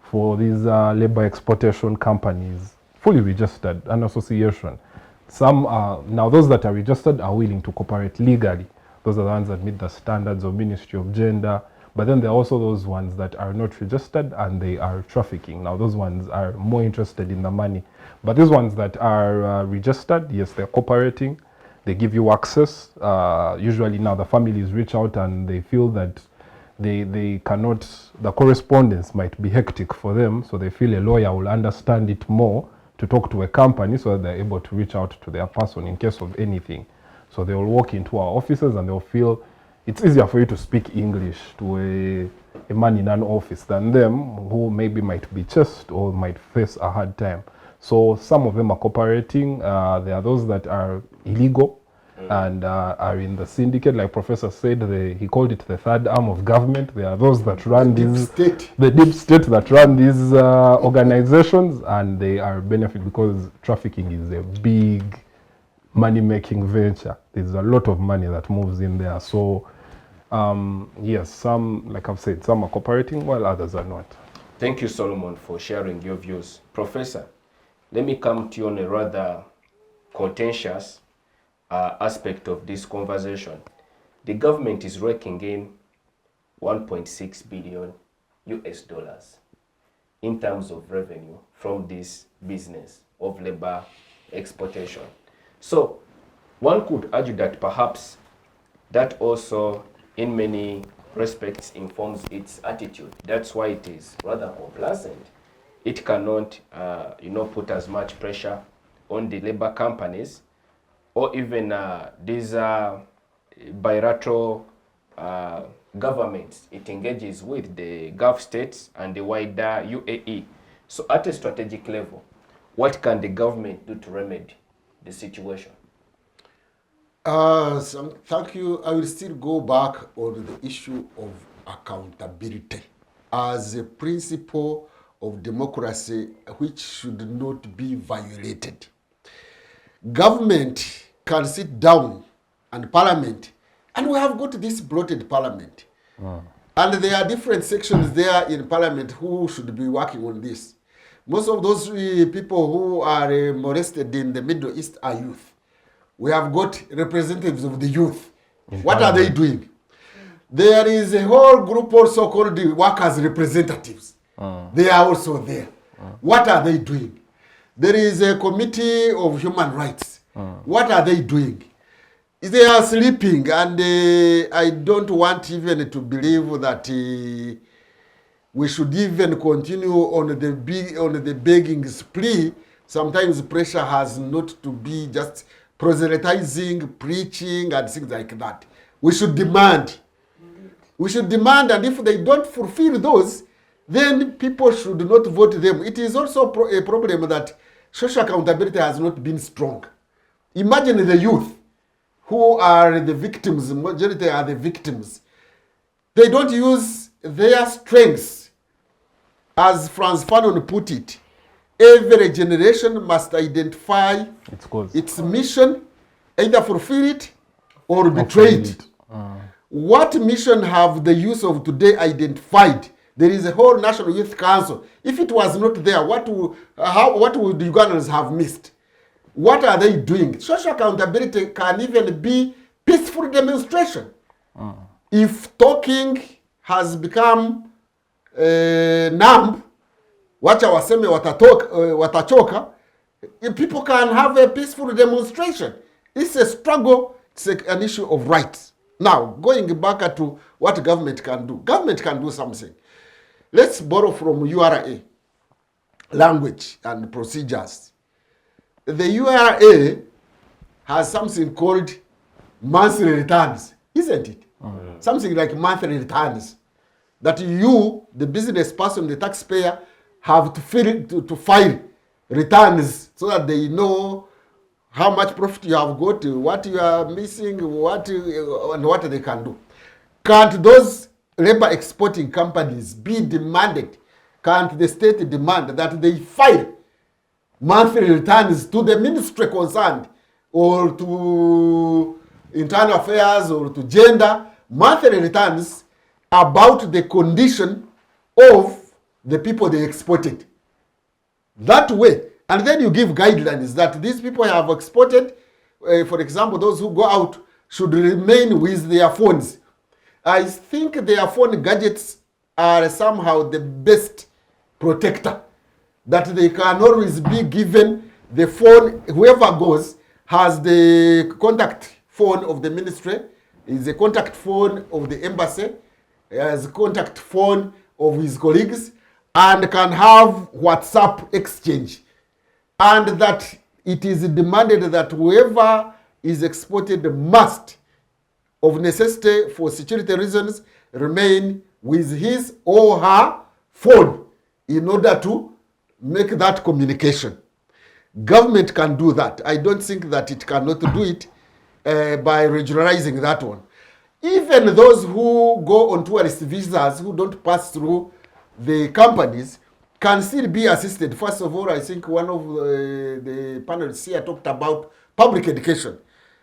for these labor exploitation companies, fully registered, an association. Some are, now those that are registered are willing to cooperate legally. Those are the ones that meet the standards of Ministry of Gender. But then there are also those ones that are not registered and they are trafficking. Now those ones are more interested in the money. But these ones that are registered, yes, they're cooperating. They give you access. Usually now the families reach out and they feel that they cannot, the correspondence might be hectic for them. So they feel a lawyer will understand it more to talk to a company so that they're able to reach out to their person in case of anything. So they will walk into our offices and they'll feel it's easier for you to speak English to a man in an office than them who maybe might be chased or might face a hard time. So some of them are cooperating. There are those that are illegal and are in the syndicate. Like Professor said, he called it the third arm of government. There are those that run the deep state that run these organizations, and they are benefit because trafficking is a big money-making venture. There's a lot of money that moves in there. So yes, some, like I've said, some are cooperating while others are not. Thank you, Solomon, for sharing your views. Professor, let me come to you on a rather contentious aspect of this conversation. The government is raking in 1.6 billion US dollars in terms of revenue from this business of labor exploitation. So one could argue that perhaps that also in many respects informs its attitude. That's why it is rather complacent. It cannot put as much pressure on the labor companies or even these bilateral governments it engages with, the Gulf states and the wider UAE. So at a strategic level, what can the government do to remedy the situation? Thank you. I will still go back on the issue of accountability as a principle of democracy which should not be violated. Government can sit down and parliament, and we have got this bloated parliament. And there are different sections there in parliament who should be working on this. Most of those people who are molested in the Middle East are youth. We have got representatives of the youth. What are they doing? There is a whole group also called the workers' representatives. They are also there. What are they doing? There is a committee of human rights. What are they doing? They are sleeping, and I don't want even to believe that we should even continue on the begging spree. Sometimes pressure has not to be just proselytizing, preaching, and things like that. We should demand. We should demand, and if they don't fulfill those, then people should not vote them. It is also a problem that social accountability has not been strong. Imagine the youth who are the victims, majority are the victims. They don't use their strengths. As Franz Fanon put it, every generation must identify its mission, either fulfill it or betray it. What mission have the youth of today identified? There is a whole National Youth Council. If it was not there, what would the Ugandans have missed? What are they doing? Social accountability can even be peaceful demonstration. If talking has become numb, wacha waseme watachoka, people can have a peaceful demonstration. It's a struggle, it's an issue of rights. Now, going back to what government can do. Government can do something. Let's borrow from URA, language and procedures. The URA has something called monthly returns, isn't it? Something like monthly returns that you, the business person, the taxpayer, have to file returns so that they know how much profit you have got, what you are missing, and what they can do. Can't those labor exporting companies be demanded? Can't the state demand that they file monthly returns to the ministry concerned, or to internal affairs, or to gender, monthly returns about the condition of the people they exported? That way. And then you give guidelines that these people have exported, for example, those who go out should remain with their phones. I think their phone gadgets are somehow the best protector, that they can always be given the phone. Whoever goes has the contact phone of the ministry, is the contact phone of the embassy, has contact phone of his colleagues, and can have WhatsApp exchange. And that it is demanded that whoever is exported must, of necessity for security reasons, remain with his or her phone in order to make that communication. Government can do that. I don't think that it cannot do it by regionalizing that one. Even those who go on tourist visas, who don't pass through the companies, can still be assisted. First of all, I think one of the panelists here talked about public education.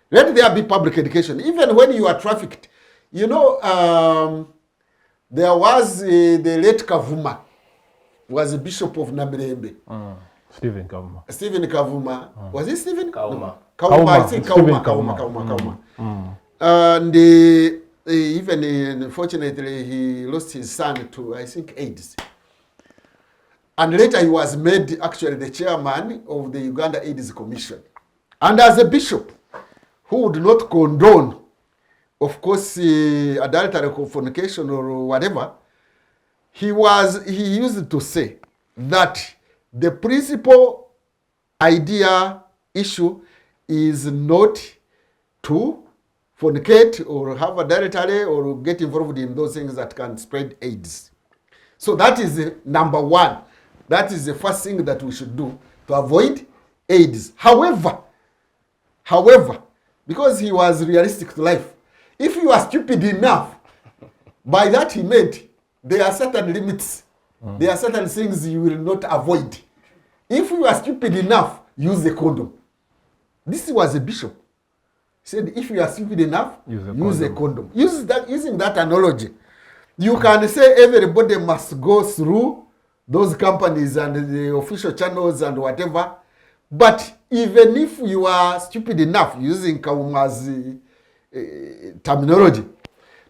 Let there be public education. Even when you are trafficked, you know, there was the late Kavuma, was a bishop of Namirembe. Stephen Kavuma. Stephen Kavuma. Was it Stephen? Kauma. No. Kauma. I think Kauma. And even unfortunately, he lost his son to, I think, AIDS. And later he was made actually the chairman of the Uganda AIDS Commission. And as a bishop who would not condone, of course, adultery, fornication, or whatever, he used to say that the principal idea issue is not to fornicate or have adultery or get involved in those things that can spread AIDS. So that is number one. That is the first thing that we should do to avoid AIDS. However, because he was realistic to life, if you are stupid enough, by that he meant there are certain limits. There are certain things you will not avoid. If you are stupid enough, use the condom. This was a bishop. He said, if you are stupid enough, use a condom. Using that analogy, you can say everybody must go through those companies and the official channels and whatever. But even if you are stupid enough, using Kauma's terminology,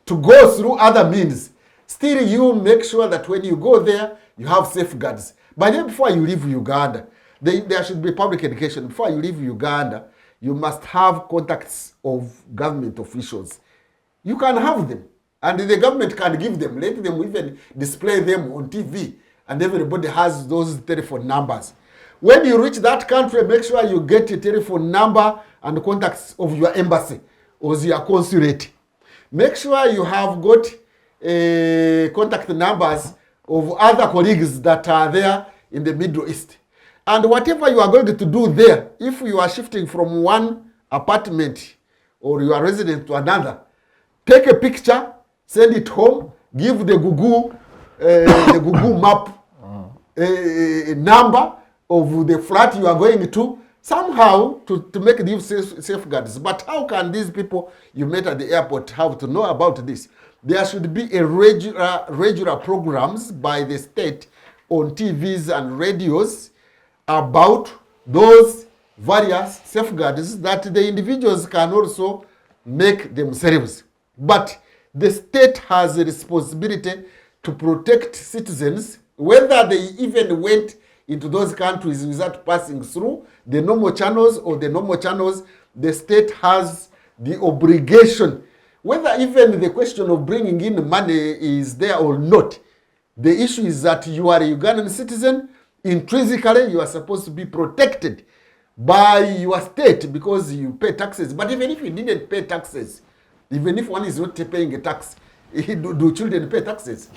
to go through other means, still you make sure that when you go there, you have safeguards. But then before you leave Uganda, there should be public education. Before you leave Uganda, you must have contacts of government officials. You can have them, and the government can give them. Let them even display them on TV, and everybody has those telephone numbers. When you reach that country, make sure you get a telephone number and contacts of your embassy or your consulate. Make sure you have got contact numbers of other colleagues that are there in the Middle East. And whatever you are going to do there, if you are shifting from one apartment or you are resident to another, take a picture, send it home, give the Google map number of the flat you are going to, somehow to make these safeguards. But how can these people you met at the airport have to know about this? There should be a regular programs by the state on TVs and radios about those various safeguards that the individuals can also make themselves. But the state has a responsibility to protect citizens, whether they even went into those countries without passing through the normal channels or the normal channels. The state has the obligation, whether even the question of bringing in money is there or not. The issue is that you are a Ugandan citizen. Intrinsically, you are supposed to be protected by your state because you pay taxes. But even if you didn't pay taxes, even if one is not paying a tax, do children pay taxes?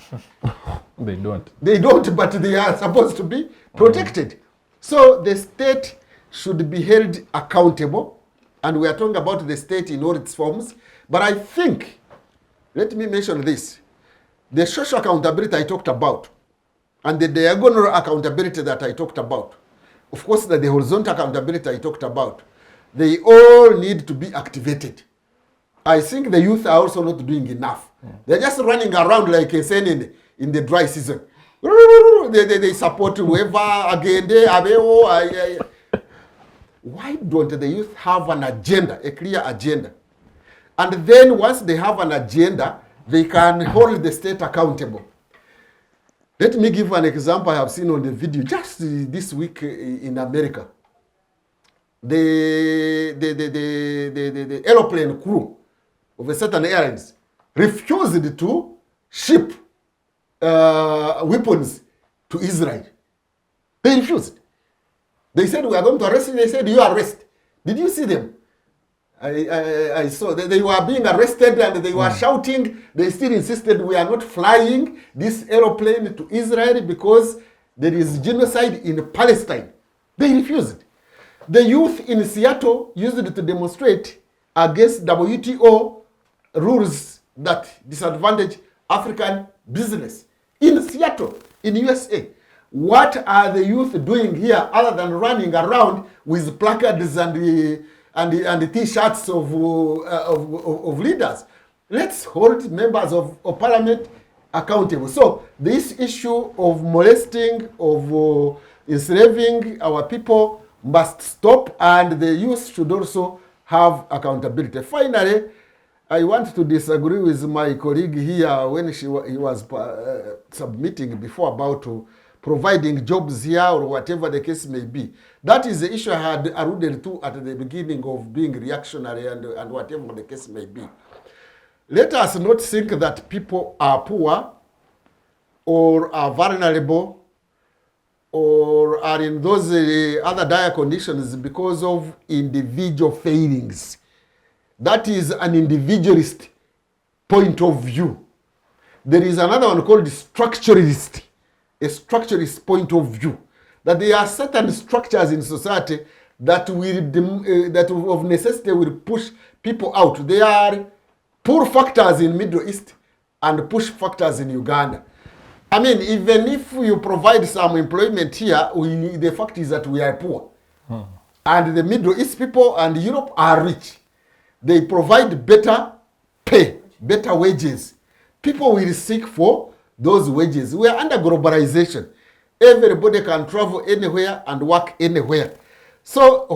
They don't. They don't, but they are supposed to be protected. So the state should be held accountable, and we are talking about the state in all its forms. But I think, let me mention this, the social accountability I talked about, and the diagonal accountability that I talked about, of course, the horizontal accountability I talked about, they all need to be activated. I think the youth are also not doing enough. They're just running around like a sen in the dry season. They support whoever, Agende, Abeo. Why don't the youth have an agenda, a clear agenda? And then once they have an agenda, they can hold the state accountable. Let me give an example I have seen on the video just this week in America. The aeroplane crew of a certain airlines refused to ship weapons to Israel. They refused. They said, we are going to arrest you. They said, you arrest. Did you see them? I saw they were being arrested and they were shouting. They still insisted we are not flying this aeroplane to Israel because there is genocide in Palestine. They refused. The youth in Seattle used it to demonstrate against WTO rules that disadvantage African business in Seattle, in USA. What are the youth doing here other than running around with placards and T-shirts of leaders? Let's hold members of parliament accountable. So this issue of molesting, of enslaving our people must stop, and the youth should also have accountability. Finally, I want to disagree with my colleague here when he was submitting before about providing jobs here or whatever the case may be. That is the issue I had alluded to at the beginning of being reactionary and whatever the case may be. Let us not think that people are poor or are vulnerable or are in those other dire conditions because of individual failings. That is an individualist point of view. There is another one called structuralist, a structuralist point of view. That there are certain structures in society that will, of necessity, will push people out. There are pull factors in Middle East and push factors in Uganda. I mean, even if you provide some employment here, the fact is that we are poor. And the Middle East people and Europe are rich. They provide better pay, better wages. People will seek for those wages. We are under globalization. Everybody can travel anywhere and work anywhere. So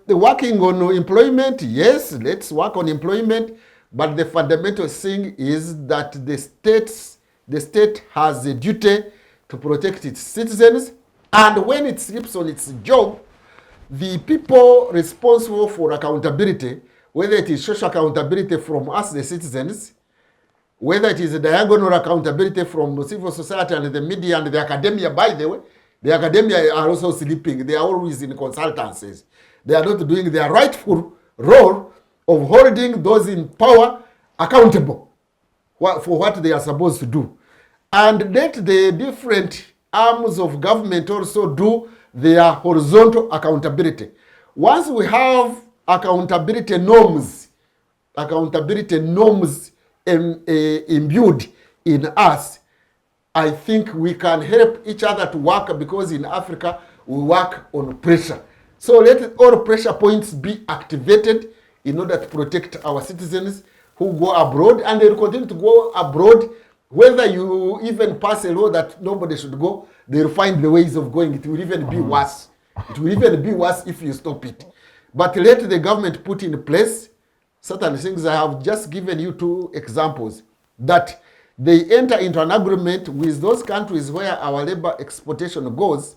working on employment, yes, let's work on employment. But the fundamental thing is that the state has a duty to protect its citizens And when it slips on its job, the people responsible for accountability, whether it is social accountability from us, the citizens, whether it is a diagonal accountability from civil society and the media and the academia, by the way, the academia are also sleeping. They are always in consultancies. They are not doing their rightful role of holding those in power accountable for what they are supposed to do. And let the different arms of government also do their horizontal accountability. Once we have accountability norms imbued in us, I think we can help each other to work, because in Africa we work on pressure. So let all pressure points be activated in order to protect our citizens who go abroad, and they will continue to go abroad. Whether you even pass a law that nobody should go, they will find the ways of going. It will even be worse. It will even be worse if you stop it. But let the government put in place certain things. I have just given you 2 examples that they enter into an agreement with those countries where our labor exportation goes,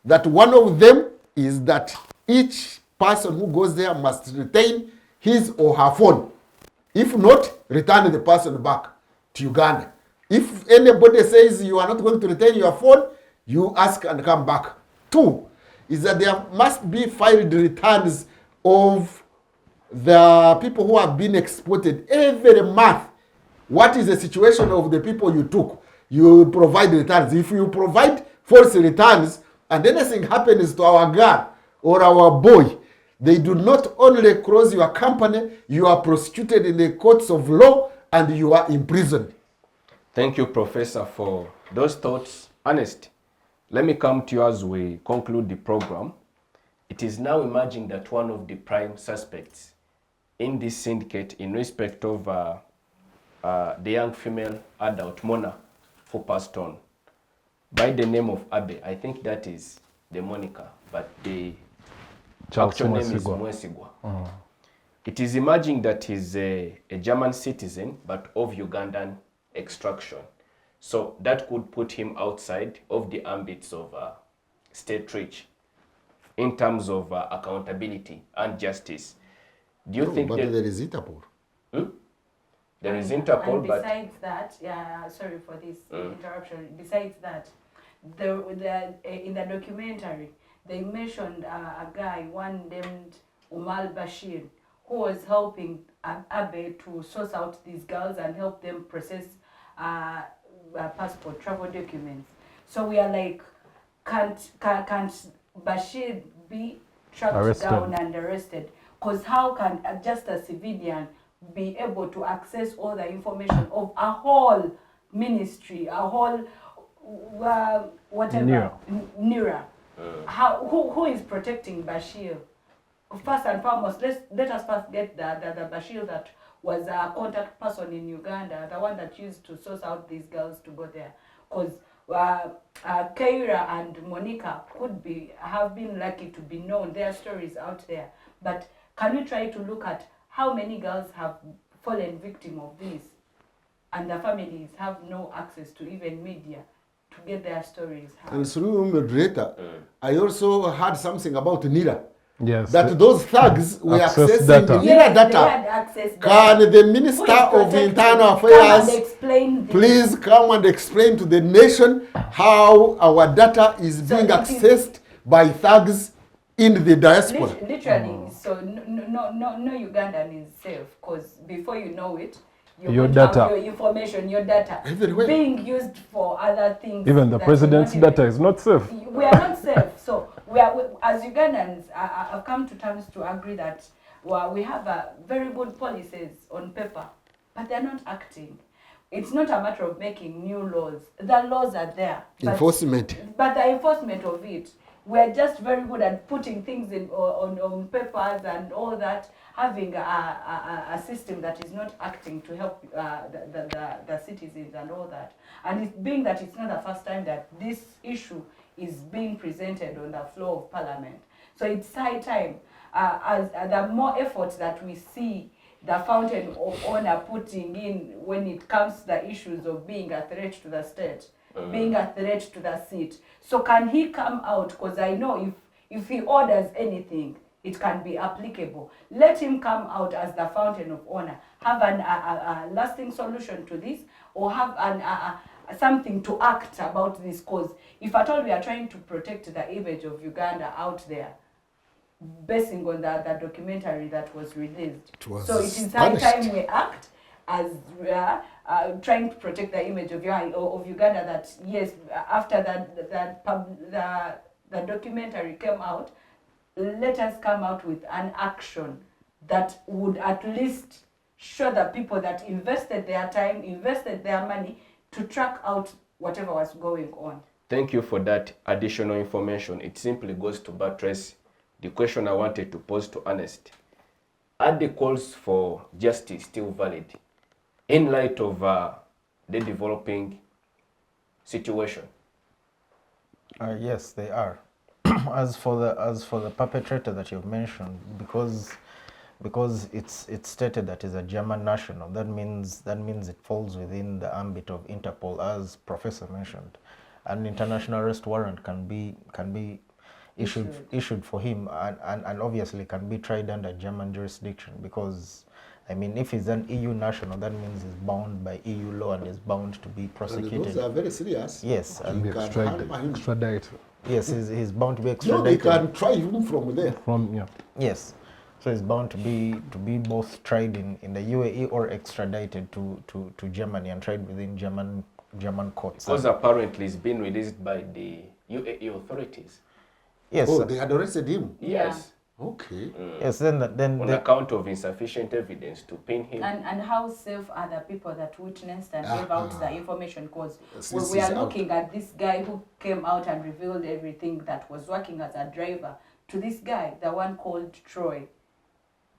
that one of them is that each person who goes there must retain his or her phone. If not, return the person back to Uganda. If anybody says you are not going to retain your phone, you ask and come back. 2 is that there must be filed returns of the people who have been exported every month. What is the situation of the people you took? You provide returns. If you provide false returns and anything happens to our girl or our boy, they do not only close your company, you are prosecuted in the courts of law and you are imprisoned. Thank you, Professor, for those thoughts. Ernest, let me come to you as we conclude the program. It is now emerging that one of the prime suspects in this syndicate, in respect of the young female adult Mona who passed on, by the name of Abe, I think that is the moniker, but the actual name is Mwesigwa. It is emerging that he's a German citizen, but of Ugandan extraction. So that could put him outside of the ambits of state reach in terms of accountability and justice. Do you think but that there is Interpol? There is Interpol, and but besides that, yeah, sorry for this interruption. Besides that, in the documentary, they mentioned a guy, one named Umar Bashir, who was helping Abe to source out these girls and help them process passport, travel documents. So we are like, can't Bashir be tracked down and arrested? Because how can just a civilian be able to access all the information of a whole ministry, a whole whatever, NIRA? Who is protecting Bashir? First and foremost, let us first get the Bashir that was a contact person in Uganda, the one that used to source out these girls to go there. Because Keira and Monica have been lucky to be known, their stories out there. But can you try to look at how many girls have fallen victim of this, and the families have no access to even media to get their stories heard? And through moderator, I also heard something about NIRA. Yes. That those thugs were accessing data. NIRA Yes, data. they had access data. Can the Minister of Internal Affairs please come and explain to the nation how our data is being accessed by thugs in the diaspora? Literally, so no Ugandan is safe, because before you know it, your data, your information, your data everywhere being used for other things. Even the president's data is not safe. We are not safe. So we as Ugandans, I've come to terms to agree that we have very good policies on paper, but they're not acting. It's not a matter of making new laws. The laws are there. Enforcement. But the enforcement of it, we're just very good at putting things on papers and all that, having a system that is not acting to help the citizens and all that. And it being that it's not the first time that this issue is being presented on the floor of Parliament. So it's high time, as the more efforts that we see the fountain owner putting in when it comes to the issues of being a threat to the state, being a threat to the seat. So can he come out? Because I know if he orders anything, it can be applicable. Let him come out as the fountain of honor, have a lasting solution to this, or have something to act about this. Because if at all we are trying to protect the image of Uganda out there, basing on the documentary that was released. So it is high time we act as trying to protect the image of Uganda, that yes, after the documentary came out, let us come out with an action that would at least show the people that invested their time, invested their money to track out whatever was going on. Thank you for that additional information. It simply goes to buttress the question I wanted to pose to Ernest. Are the calls for justice still valid in light of the developing situation? Yes, they are. As for the perpetrator that you've mentioned, because it's stated that is a German national, that means it falls within the ambit of Interpol, as Professor mentioned. An international arrest warrant can be issued for him, and obviously can be tried under German jurisdiction, because I mean, if he's an EU national, that means he's bound by EU law and is bound to be prosecuted. And those are very serious. Yes, Can be extradited. Yes, he's bound to be No, extradited. they can try him from there. Yes, so he's bound to be both tried in the UAE or extradited to Germany and tried within German courts. Because apparently it's been released by the UAE authorities. Yes. Oh, they had arrested him. Yes. Okay. Yes. Then on account of insufficient evidence to pin him. And how safe are the people that witnessed and gave out the information? Because This we is are out. looking at this guy who came out and revealed everything, that was working as a driver, to this guy, the one called Troy.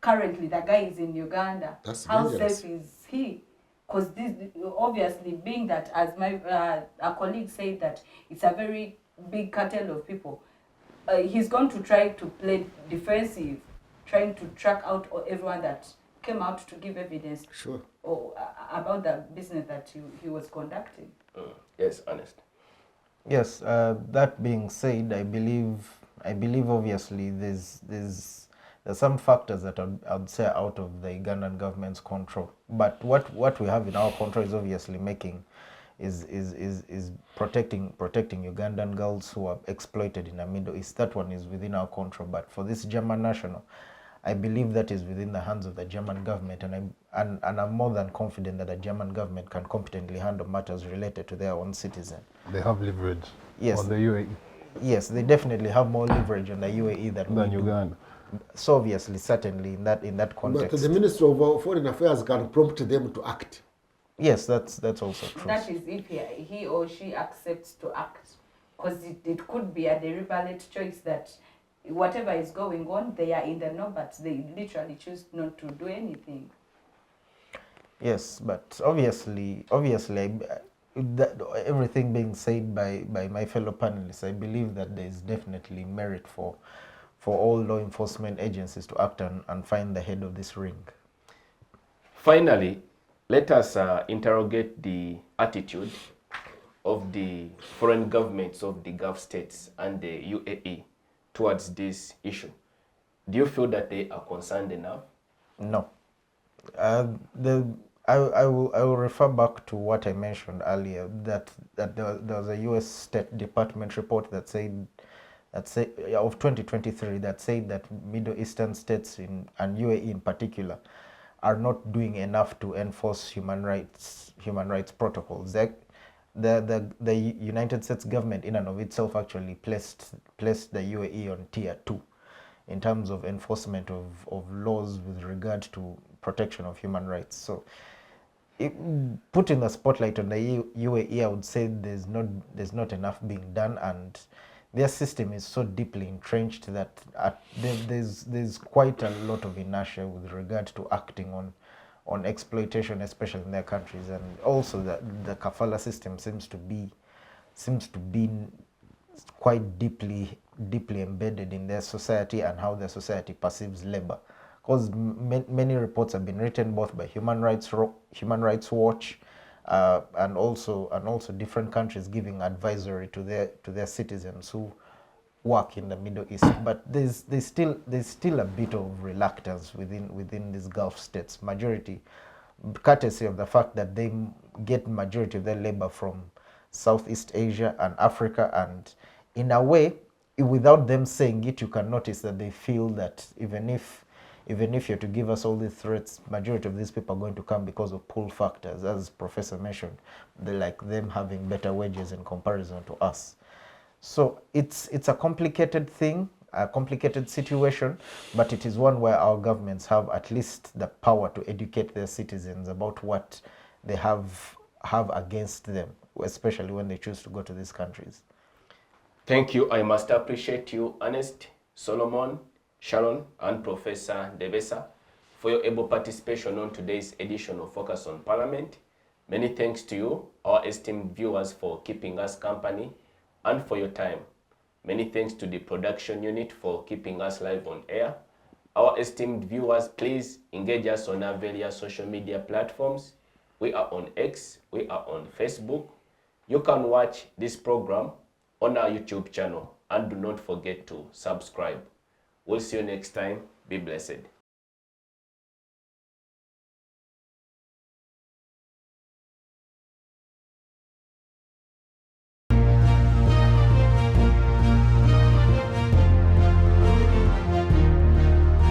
Currently, the guy is in Uganda. That's how dangerous. safe is he? Because this, obviously, being that, as my a colleague said, that it's a very big cartel of people, he's going to try to play defensive, trying to track out everyone that came out to give evidence about the business that he was conducting. Yes, Ernest. Yes. That being said, I believe obviously there's some factors that I'd say are out of the Ugandan government's control. But what we have in our control is obviously is protecting Ugandan girls who are exploited in the Middle East. That one is within our control. But for this German national, I believe that is within the hands of the German government, and I'm more than confident that the German government can competently handle matters related to their own citizen. They have leverage on the UAE. Yes, they definitely have more leverage on the UAE than Uganda. So obviously, certainly in that context. But the Minister of Foreign Affairs can prompt them to act. Yes, that's also true. That is if he or she accepts to act. Because it could be a deliberate choice that whatever is going on, they are in the know, but they literally choose not to do anything. Yes, but obviously, everything being said by my fellow panelists, I believe that there is definitely merit for all law enforcement agencies to act and find the head of this ring. Finally, let us interrogate the attitude of the foreign governments of the Gulf states and the UAE towards this issue. Do you feel that they are concerned enough? No. I will refer back to what I mentioned earlier, that there was a U.S. State Department report that said of 2023 that said that Middle Eastern states and UAE in particular are not doing enough to enforce human rights protocols. The United States government in and of itself actually placed the UAE on tier 2 in terms of enforcement of laws with regard to protection of human rights. So putting the spotlight on the UAE, I would say there's not enough being done, and their system is so deeply entrenched that there's quite a lot of inertia with regard to acting on exploitation, especially in their countries, and also the kafala system seems to be quite deeply embedded in their society and how their society perceives labor. Because many reports have been written both by Human Rights Watch and also different countries giving advisory to their citizens who work in the Middle East. But there's still a bit of reluctance within these Gulf states. Majority, courtesy of the fact that they get majority of their labor from Southeast Asia and Africa, and in a way, without them saying it, you can notice that they feel that even if you're to give us all these threats, majority of these people are going to come because of pull factors, as Professor mentioned. They like them having better wages in comparison to us. So it's a complicated thing, a complicated situation, but it is one where our governments have at least the power to educate their citizens about what they have against them, especially when they choose to go to these countries. Thank you. I must appreciate you, Ernest, Solomon, Sharon, and Professor Devesa for your able participation on today's edition of Focus on Parliament. Many thanks to you, our esteemed viewers, for keeping us company and for your time. Many thanks to the production unit for keeping us live on air. Our esteemed viewers, please engage us on our various social media platforms. We are on X, we are on Facebook. You can watch this program on our YouTube channel, and do not forget to subscribe. We'll see you next time. Be blessed.